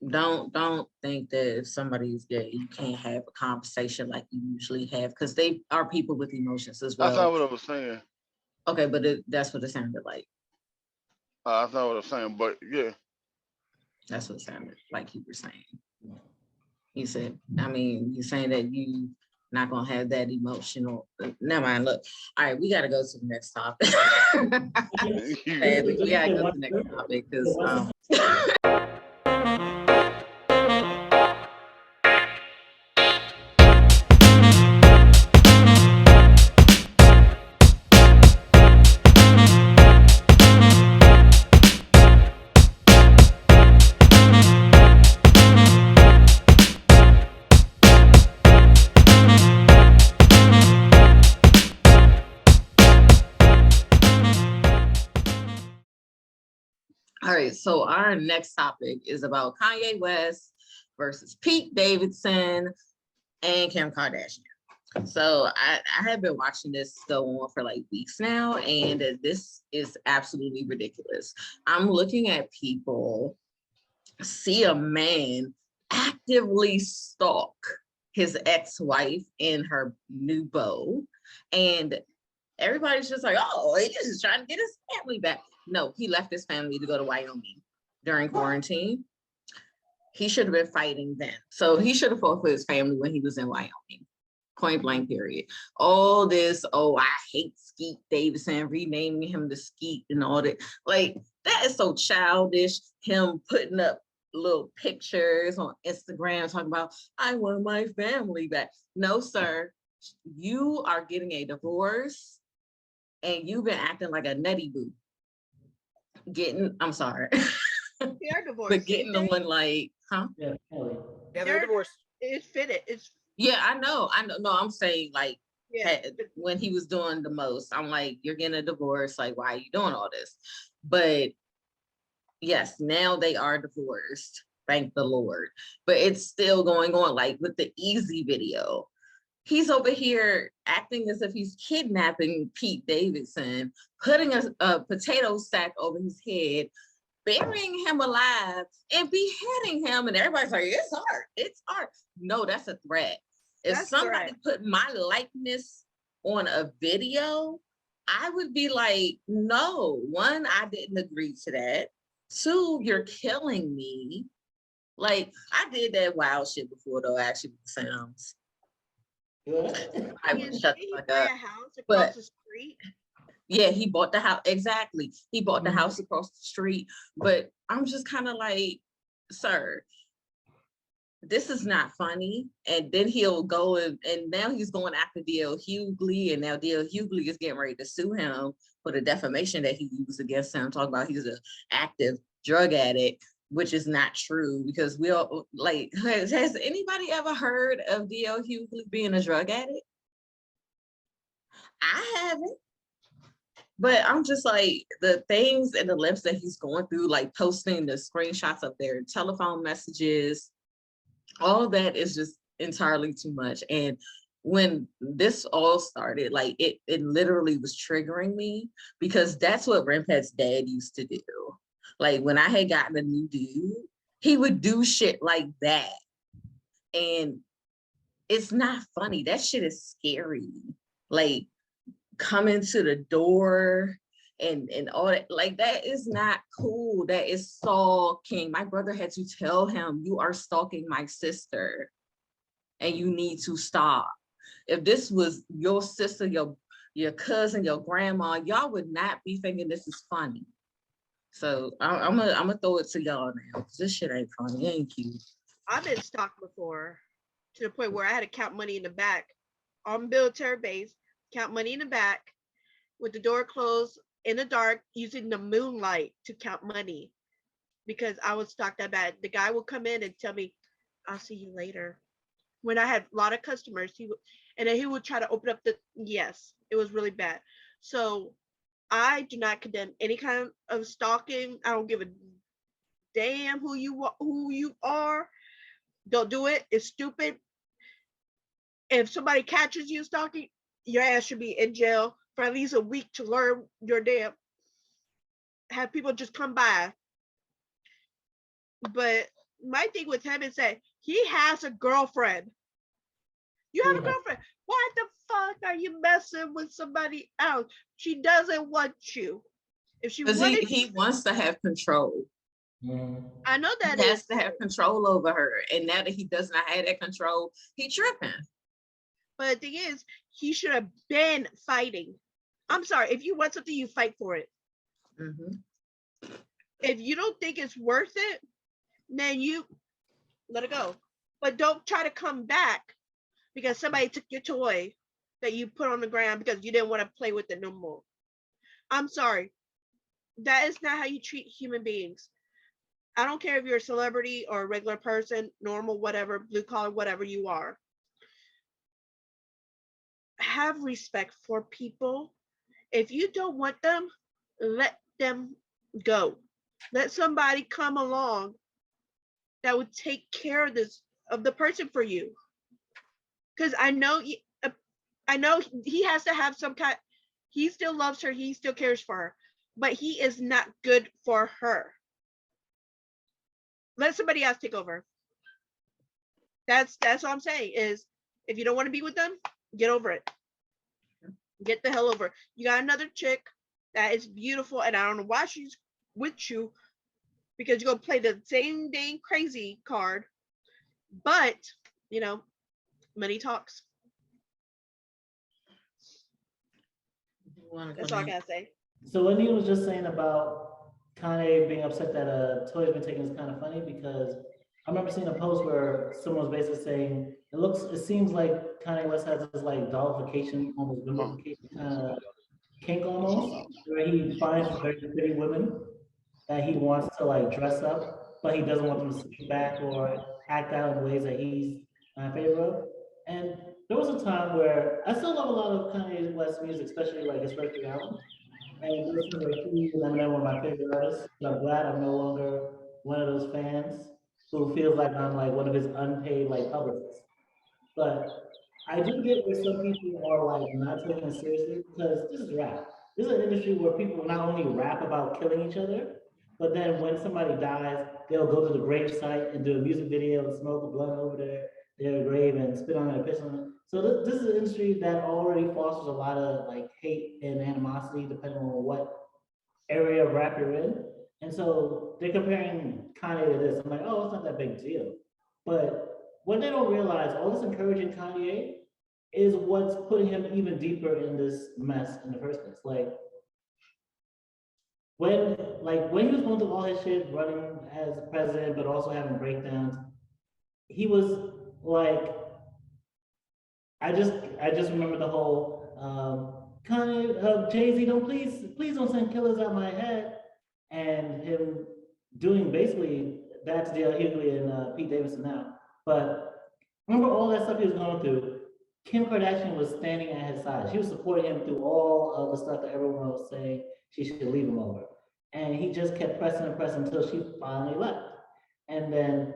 don't think that if somebody's gay, you can't have a conversation like you usually have, because they are people with emotions as That's not well. what I was saying. Okay, but that's what it sounded like. That's not what I was saying, but yeah. That's what it sounded like you were saying. You said, I mean, you're saying that you not gonna have that emotional. Never mind. Look, all right, we gotta go to the next topic. Okay, we gotta go to the next topic because all right, so our next topic is about Kanye West versus Pete Davidson and Kim Kardashian. So I have been watching this go on for like weeks now, and this is absolutely ridiculous. I'm looking at people see a man actively stalk his ex-wife and her new beau, and everybody's just like, oh, he's just trying to get his family back. No, he left his family to go to Wyoming during quarantine. He should have been fighting then. So he should have fought for his family when he was in Wyoming. Point blank, period. All this, oh, I hate Skeet Davidson, renaming him to Skeet and all that. Like, that is so childish. Him putting up little pictures on Instagram talking about, I want my family back. No, sir. You are getting a divorce and you've been acting like a nutty boo. I'm sorry. They are divorced. But getting the one like, huh? Yeah, they're divorced. It's fitted. It's Yeah, I know. No, I'm saying like, yeah. when he was doing the most, I'm like, you're getting a divorce. Like, why are you doing all this? But yes, now they are divorced. Thank the Lord. But it's still going on. Like with the Easy video, he's over here acting as if he's kidnapping Pete Davidson, putting a potato sack over his head, burying him alive, and beheading him. And everybody's like, it's art. It's art. No, that's a threat. If somebody put my likeness on a video, I would be like, no, one, I didn't agree to that. Two, you're killing me. Like, I did that wild shit before, though, actually, with the sounds. I would shut the fuck up. A house across the street. Yeah, he bought the house. Exactly. He bought the house across the street. But I'm just kind of like, sir, this is not funny. And then he'll go and now he's going after D.L. Hughley, and now D.L. Hughley is getting ready to sue him for the defamation that he used against him, talking about he's an active drug addict, which is not true, because we all like, has anybody ever heard of D.L. Hughley being a drug addict? I haven't. But I'm just like, the things and the lengths that he's going through, like posting the screenshots of their telephone messages, all that is just entirely too much. And when this all started, like it literally was triggering me, because that's what Rempet's dad used to do. Like when I had gotten a new dude, he would do shit like that. And it's not funny. That shit is scary. Like coming to the door and all that, like that is not cool. That is stalking. My brother had to tell him, you are stalking my sister and you need to stop. If this was your sister, your cousin, your grandma, y'all would not be thinking this is funny. So I'm gonna throw it to y'all now, because this shit ain't funny. It ain't cute. I've been stalked before to the point where I had to count money in the back on military base, count money in the back with the door closed in the dark using the moonlight to count money because I was stalked that bad. The guy would come in and tell me, I'll see you later. When I had a lot of customers, and then he would try to open up yes, it was really bad. So I do not condemn any kind of stalking. I don't give a damn who you are. Don't do it. It's stupid. If somebody catches you stalking, your ass should be in jail for at least a week to learn your damn. Have people just come by. But my thing with him is that he has a girlfriend. You have a girlfriend. Why the fuck are you messing with somebody else? She doesn't want you. If she wanted, he wants to have control. I know that he has to have control over her, and now that he does not have that control, he tripping. But the thing is, he should have been fighting. I'm sorry. If you want something, you fight for it. Mm-hmm. If you don't think it's worth it, then you let it go. But don't try to come back because somebody took your toy that you put on the ground because you didn't want to play with it no more. I'm sorry. That is not how you treat human beings. I don't care if you're a celebrity or a regular person, normal, whatever, blue collar, whatever you are. Have respect for people. If you don't want them, let them go. Let somebody come along that would take care of the person for you. Because I know he has to have some kind. He still loves her. He still cares for her, but he is not good for her. Let somebody else take over. That's what I'm saying. Is if you don't want to be with them, get over it. Get the hell over it. You got another chick that is beautiful, and I don't know why she's with you, because you're gonna play the same dang crazy card. But money talks. That's all I gotta say. So what Nina was just saying about Kanye being upset that toy's been taken is kind of funny, because I remember seeing a post where someone was basically saying it seems like Kanye West has this like dollification, almost vilification kind of kink almost, where he finds very pretty women that he wants to like dress up, but he doesn't want them to speak back or act out in ways that he's not in favor of. And there was a time where I still love a lot of Kanye West music, especially like his first three albums. And this is like he and Eminem were my favorite artists. But I'm glad I'm no longer one of those fans who feels like I'm like one of his unpaid like publicists. But I do get where some people are like not taking it seriously, because this is rap. This is an industry where people not only rap about killing each other, but then when somebody dies, they'll go to the grave site and do a music video and smoke a blunt over their grave and spit on it and piss on it. So this is an industry that already fosters a lot of like hate and animosity depending on what area of rap you're in. And so they're comparing Kanye to this. I'm like, oh, it's not that big a deal. But what they don't realize, all this encouraging Kanye is what's putting him even deeper in this mess in the first place. Like when he was going through all his shit, running as president, but also having breakdowns, he was like, I just remember the whole Kanye, Jay-Z, please don't send killers out my head, and him doing basically that's Hughley and Pete Davidson now. But remember all that stuff he was going through. Kim Kardashian was standing at his side. She was supporting him through all of the stuff that everyone was saying she should leave him over. And he just kept pressing and pressing until she finally left. And then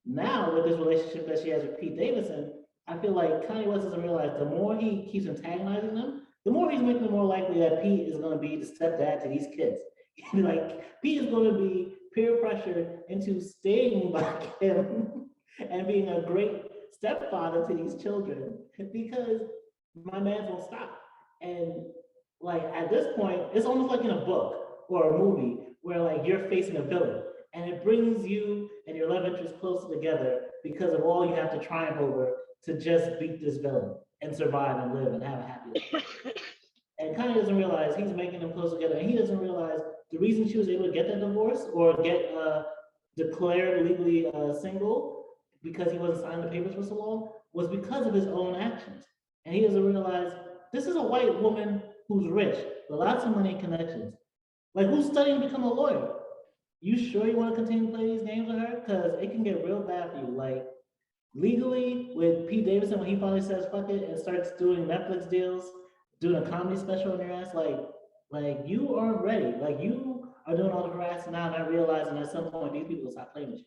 now with this relationship that she has with Pete Davidson, I feel like Kanye West doesn't realize the more he keeps antagonizing them, the more he's making it more likely that Pete is going to be the stepdad to these kids. Like Pete is going to be peer pressured into staying by him and being a great stepfather to these children because my man won't stop. And like at this point, it's almost like in a book or a movie where like you're facing a villain and it brings you and your love interest closer together because of all you have to triumph over to just beat this villain and survive and live and have a happy life. And Kanye doesn't realize he's making them close together, and he doesn't realize the reason she was able to get that divorce or get declared legally single because he wasn't signing the papers for so long was because of his own actions. And he doesn't realize this is a white woman who's rich with lots of money and connections. Like, who's studying to become a lawyer? You sure you want to continue to play these games with her? Because it can get real bad for you. Like, legally, with Pete Davidson, when he finally says fuck it and starts doing Netflix deals, doing a comedy special on your ass, like you aren't ready. Like, you are doing all the harassing now, not realizing at some point these people will stop playing with you.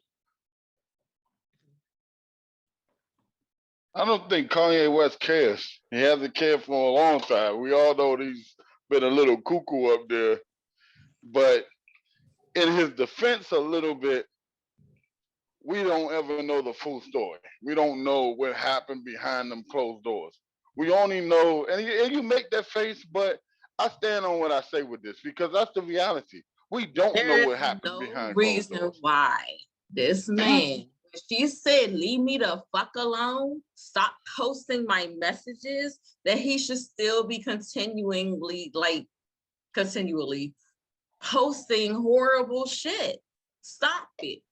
I don't think Kanye West cares. He hasn't cared for a long time. We all know he's been a little cuckoo up there. But in his defense a little bit, we don't ever know the full story. We don't know what happened behind them closed doors. We only know, and you make that face, but I stand on what I say with this because that's the reality. We don't know There what is happened no behind closed reason doors. why this man, when she said, leave me the fuck alone, stop posting my messages, that he should still be continually posting horrible shit. Stop it.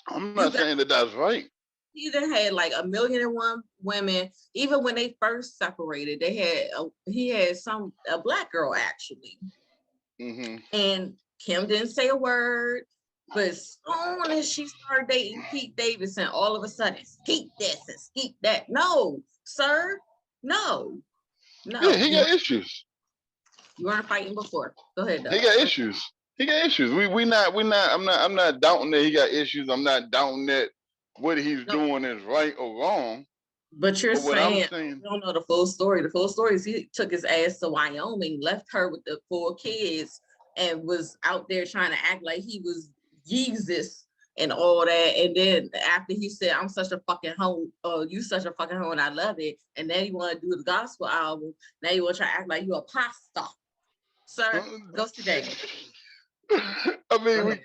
I'm not saying that that's right. He then had like 1,000,001 women. Even when they first separated, he had a black girl actually. Mm-hmm. And Kim didn't say a word. But as soon as she started dating Pete Davidson, all of a sudden, skeet this and skeet that. No, sir, no. Yeah, he got issues. You weren't fighting before. Go ahead, though. He got issues. He got issues. I'm not doubting that he got issues. I'm not doubting that what he's doing is right or wrong. But you're saying you don't know the full story. The full story is he took his ass to Wyoming, left her with the 4 kids, and was out there trying to act like he was Jesus and all that. And then after he said, I'm such a fucking hoe, you such a fucking hoe, and I love it. And then he want to do the gospel album. Now you want to try to act like you a pastor. Sir, go sit down. I mean,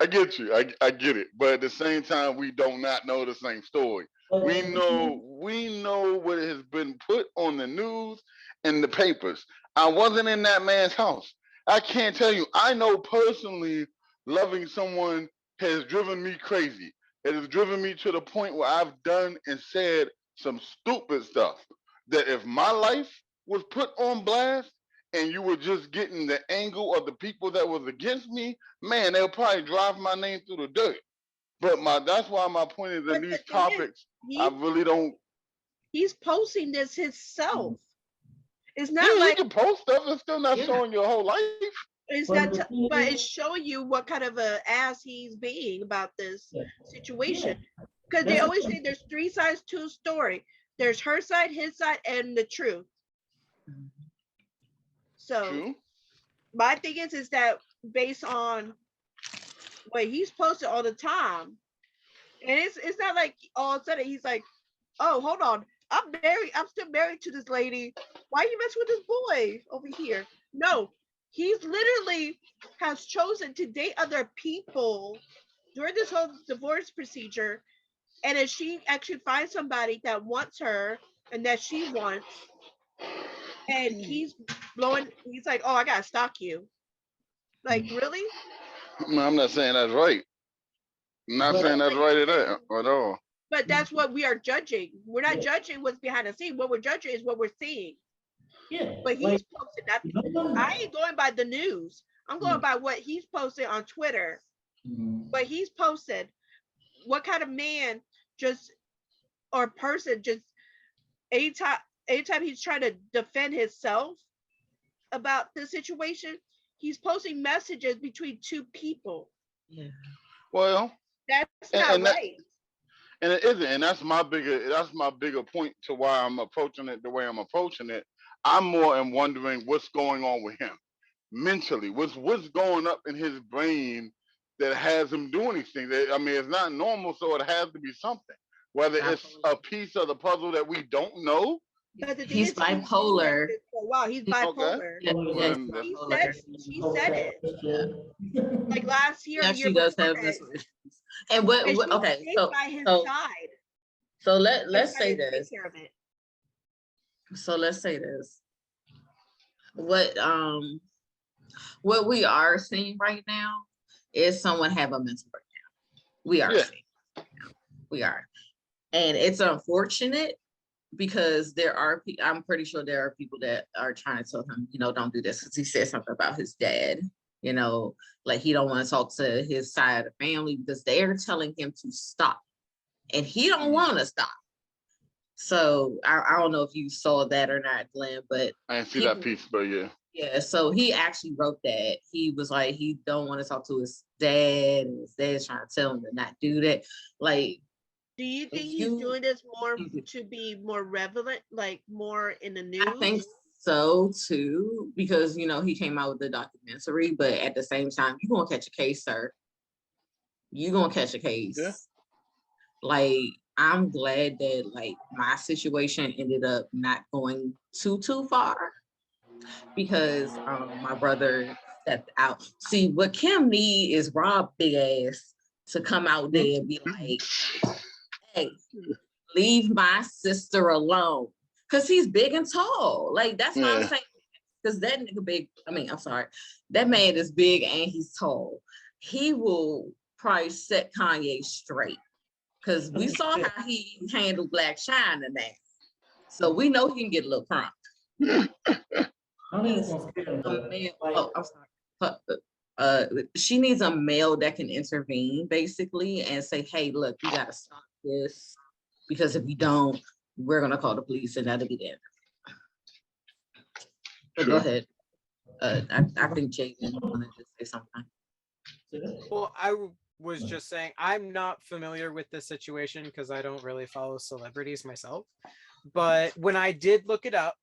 I get you. I get it. But at the same time, we do not know the same story. We know what has been put on the news and the papers. I wasn't in that man's house. I can't tell you. I know personally loving someone has driven me crazy. It has driven me to the point where I've done and said some stupid stuff that if my life was put on blast and you were just getting the angle of the people that was against me, man, they'll probably drive my name through the dirt. But that's why my point is in these topics, I really don't. He's posting this himself. It's not like you can post stuff. It's still not showing your whole life. It's not, but it's showing you what kind of a ass he's being about this situation. Because they always say there's 3 sides to a story. There's her side, his side, and the truth. So my thing is that based on what he's posted all the time, and it's not like all of a sudden he's like, oh, hold on, I'm still married to this lady. Why are you messing with this boy over here? No, he's literally has chosen to date other people during this whole divorce procedure. And if she actually finds somebody that wants her and that she wants, and he's like, oh, I gotta stalk you. Like, really? No, I'm not saying that's right. I'm not saying that's right at all. But that's what we are judging. We're not judging what's behind the scene. What we're judging is what we're seeing. Yeah. But he's posted that. I ain't going by the news. I'm going by what he's posted on Twitter. But he's posted what kind of man or person anytime he's trying to defend himself about the situation, he's posting messages between 2 people. Yeah. Well, that's not right. And it isn't, and that's my bigger point to why I'm approaching it the way I'm approaching it. I'm more wondering what's going on with him. mentally? What's going up in his brain that has him doing these things? I mean, it's not normal, so it has to be something. Whether it's a piece of the puzzle that we don't know. But the thing He's is, he's been like bipolar. this for a while. He's Okay. bipolar. Yeah, Well, yeah, he's then that's bipolar. She said it. Like last year, He or the year actually does before have that, mental issues. And and what she okay, stayed by his side. so and let's tried say to take this. care of it. So let's say this. What we are seeing right now is someone have a mental breakdown. We are seeing. We are. And it's unfortunate because I'm pretty sure there are people that are trying to tell him, don't do this, because he said something about his dad, like he don't want to talk to his side of the family because they're telling him to stop and he don't want to stop. So I don't know if you saw that or not, Glenn, but I didn't see that piece, but yeah. Yeah, so he actually wrote that. He was like, he don't want to talk to his dad, and his dad's trying to tell him to not do that. Like, do you think he's doing this more to be more relevant, like more in the news? I think so too, because he came out with the documentary, but at the same time, you're gonna catch a case, sir. You're gonna catch a case. Yeah. Like, I'm glad that like my situation ended up not going too far, because my brother stepped out. See, what Kim need is Rob big ass to come out there and be like, hey, leave my sister alone. Because he's big and tall. Like, that's what I'm saying. Because that nigga big, I'm sorry. That man is big and he's tall. He will probably set Kanye straight. Because we saw how he handled Black China now. So we know he can get a little crunk. She needs a male that can intervene basically and say, hey, look, you gotta stop this, because if you don't, we're gonna call the police and that'll be the end. So go ahead. I think Jaden wanted to say something. Well, I was just saying, I'm not familiar with this situation because I don't really follow celebrities myself. But when I did look it up,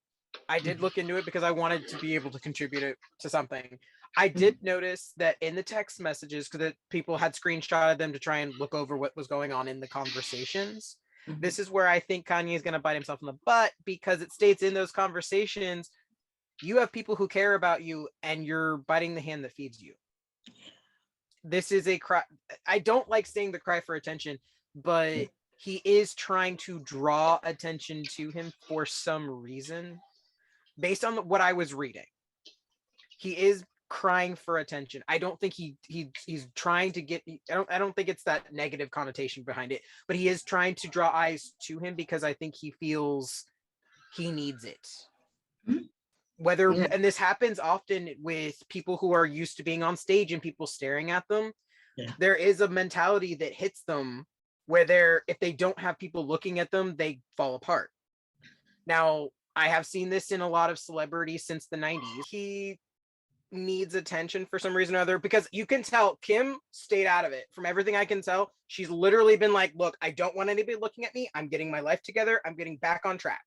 I did look into it because I wanted to be able to contribute it to something. I did notice that in the text messages, because people had screenshotted them to try and look over what was going on in the conversations. This is where I think Kanye is going to bite himself in the butt, because it states in those conversations, you have people who care about you and you're biting the hand that feeds you. This is a cry. I don't like saying the cry for attention, but he is trying to draw attention to him for some reason. Based on what I was reading, he is crying for attention. I don't think he's trying to get. I don't think it's that negative connotation behind it, but he is trying to draw eyes to him because I think he feels he needs it. And this happens often with people who are used to being on stage and people staring at them. Yeah. There is a mentality that hits them where if they don't have people looking at them, they fall apart. Now, I have seen this in a lot of celebrities since the 90s. He needs attention for some reason or other, because you can tell Kim stayed out of it. From everything I can tell, she's literally been like, look, I don't want anybody looking at me. I'm getting my life together. I'm getting back on track.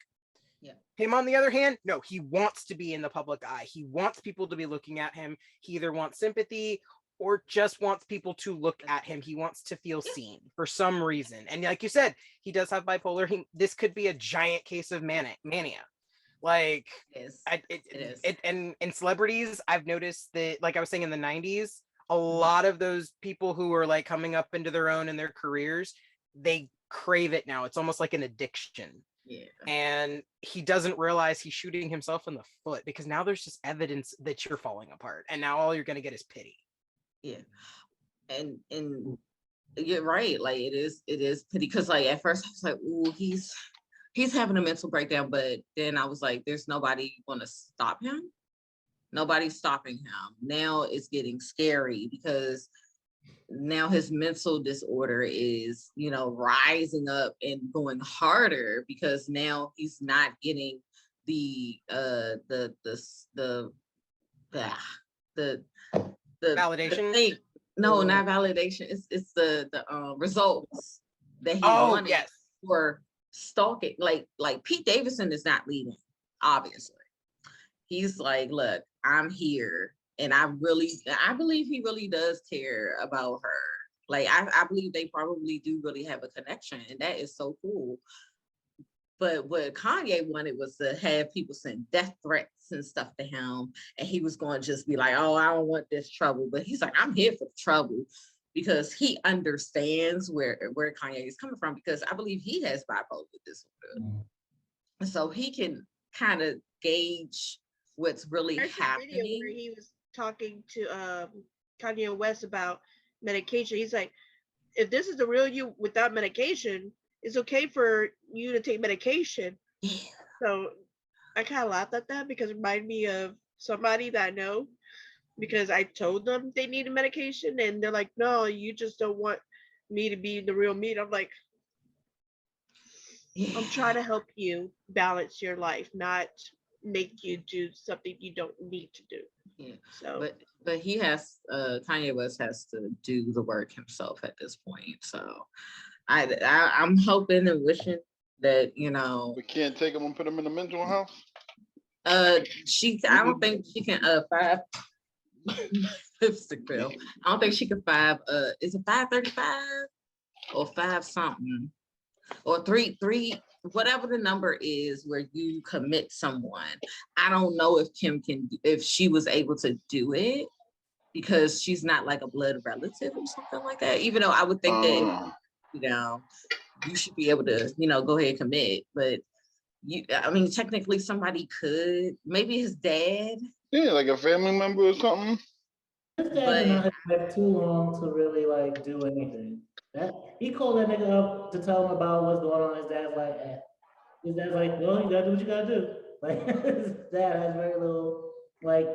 Yeah. Him, on the other hand, no, he wants to be in the public eye. He wants people to be looking at him. He either wants sympathy or just wants people to look at him. He wants to feel seen for some reason. And like you said, he does have bipolar. This could be a giant case of mania. Like, it is. And in celebrities, I've noticed that, like I was saying, in the 90s, a lot of those people who are like coming up into their own in their careers, they crave it now. It's almost like an addiction. Yeah. And he doesn't realize he's shooting himself in the foot, because now there's just evidence that you're falling apart, and now all you're going to get is pity. Yeah. And you're right. Like, it is pity, because like at first I was like, ooh, he's having a mental breakdown, but then I was like, there's nobody going to stop him. Nobody's stopping him. Now it's getting scary, because now his mental disorder is, rising up and going harder, because now he's not getting the validation. No, not validation. It's the results that he wanted for stalking. Like Pete Davidson is not leaving, obviously. He's like, look, I'm here And I believe he really does care about her. Like, I believe they probably do really have a connection, and that is so cool. But what Kanye wanted was to have people send death threats and stuff to him. And he was going to just be like, oh, I don't want this trouble. But he's like, I'm here for the trouble, because he understands where Kanye is coming from, because I believe he has bipolar disorder. So he can kind of gauge what's really happening. Video where he was talking to Kanye West about medication. He's like, if this is the real you without medication, it's okay for you to take medication. Yeah. So I kind of laughed at that, because it reminded me of somebody that I know, because I told them they needed medication and they're like, no, you just don't want me to be the real me. And I'm like, Yeah. I'm trying to help you balance your life, not make you do something you don't need to do. Yeah. So, but he has Kanye West has to do the work himself at this point. So I'm hoping and wishing that, you know, We can't take him and put him in a mental house. I don't think she can 5 lipstick bill. I don't think she can 5 is it 535 or 5 something or 3 whatever the number is where you commit someone. I don't know if Kim if she was able to do it, because she's not like a blood relative or something like that, even though I would think that, you know, you should be able to, you know, go ahead and commit. But I mean, technically somebody could, maybe his dad. Yeah, like a family member or something. His dad did not have too long to really like do anything. He called that nigga up to tell him about what's going on. His dad's like, well, you gotta do what you gotta do. Like, his dad has very little, like,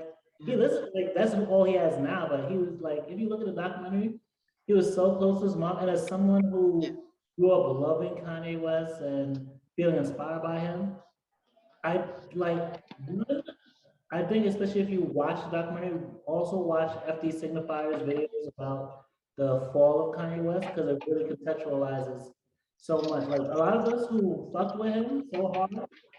he listens, like, that's all he has now. But he was like, if you look at the documentary, he was so close to his mom. And as someone who grew up loving Kanye West and feeling inspired by him, I think especially if you watch the documentary, also watch FD Signifier's videos about the fall of Kanye West, because it really contextualizes so much. Like, a lot of us who fucked with him so hard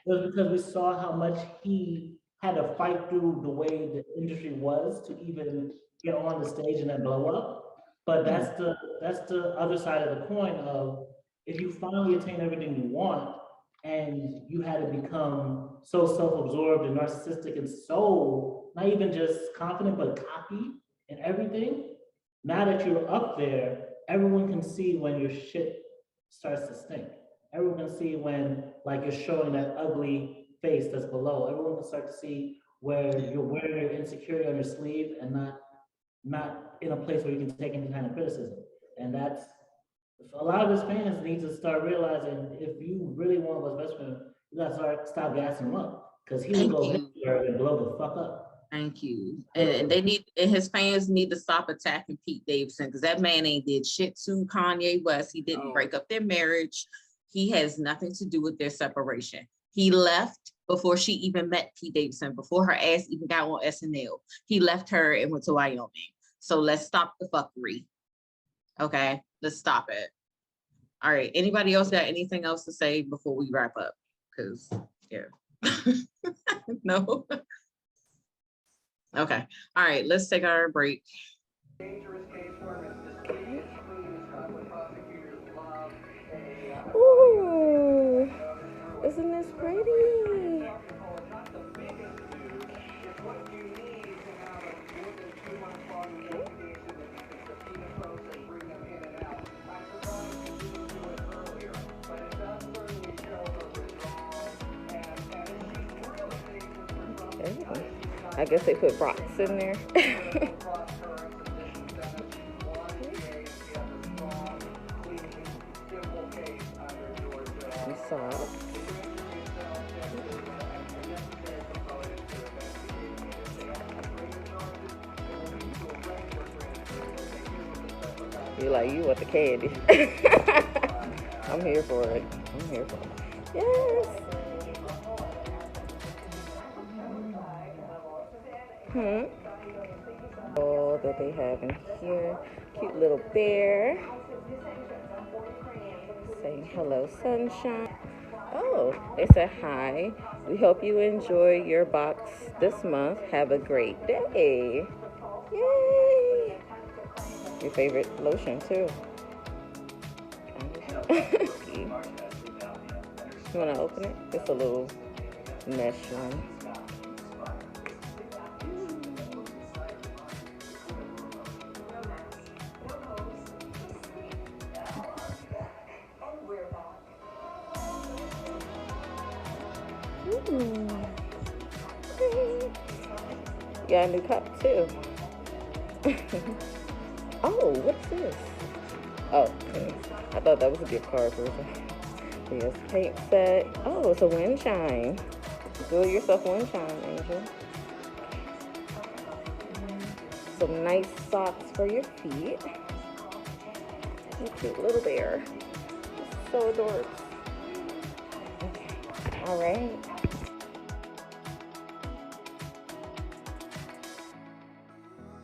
was because we saw how much he had to fight through the way the industry was to even get on the stage and then blow up. But that's the other side of the coin of, if you finally attain everything you want, and you had to become so self-absorbed and narcissistic and so not even just confident but cocky and everything. Now that you're up there, everyone can see when your shit starts to stink. Everyone can see when, like, you're showing that ugly face that's below. Everyone can start to see where you're wearing your insecurity on your sleeve and not in a place where you can take any kind of criticism. And that's, a lot of his fans need to start realizing, if you really want what's best for him, you gotta stop gassing him up, because he will go there and blow the fuck up. Thank you. And his fans need to stop attacking Pete Davidson, because that man ain't did shit to Kanye West. He didn't break up their marriage. He has nothing to do with their separation. He left before she even met Pete Davidson, before her ass even got on SNL. He left her and went to Wyoming. So let's stop the fuckery. Okay, let's stop it. All right, anybody else got anything else to say before we wrap up? Because, yeah. No? Okay, all right, let's take our break. Ooh, isn't this pretty? I guess they put rocks in there. Massage. You like, you want the candy. I'm here for it. I'm here for it. Yes. Oh, that they have in here. Cute little bear. Saying hello, sunshine. Oh, Oh, they said hi. We hope you enjoy your box this month. Have a great day. Yay! Your favorite lotion too. You want to open it? It's a little mesh one. Got a new cup too. Oh, what's this? Oh, I thought that was a gift card for something. Yes, paint set. Oh, it's a wind chime. Do it yourself wind chime, Angel. Some nice socks for your feet. You cute little bear. So adorable. Okay. All right.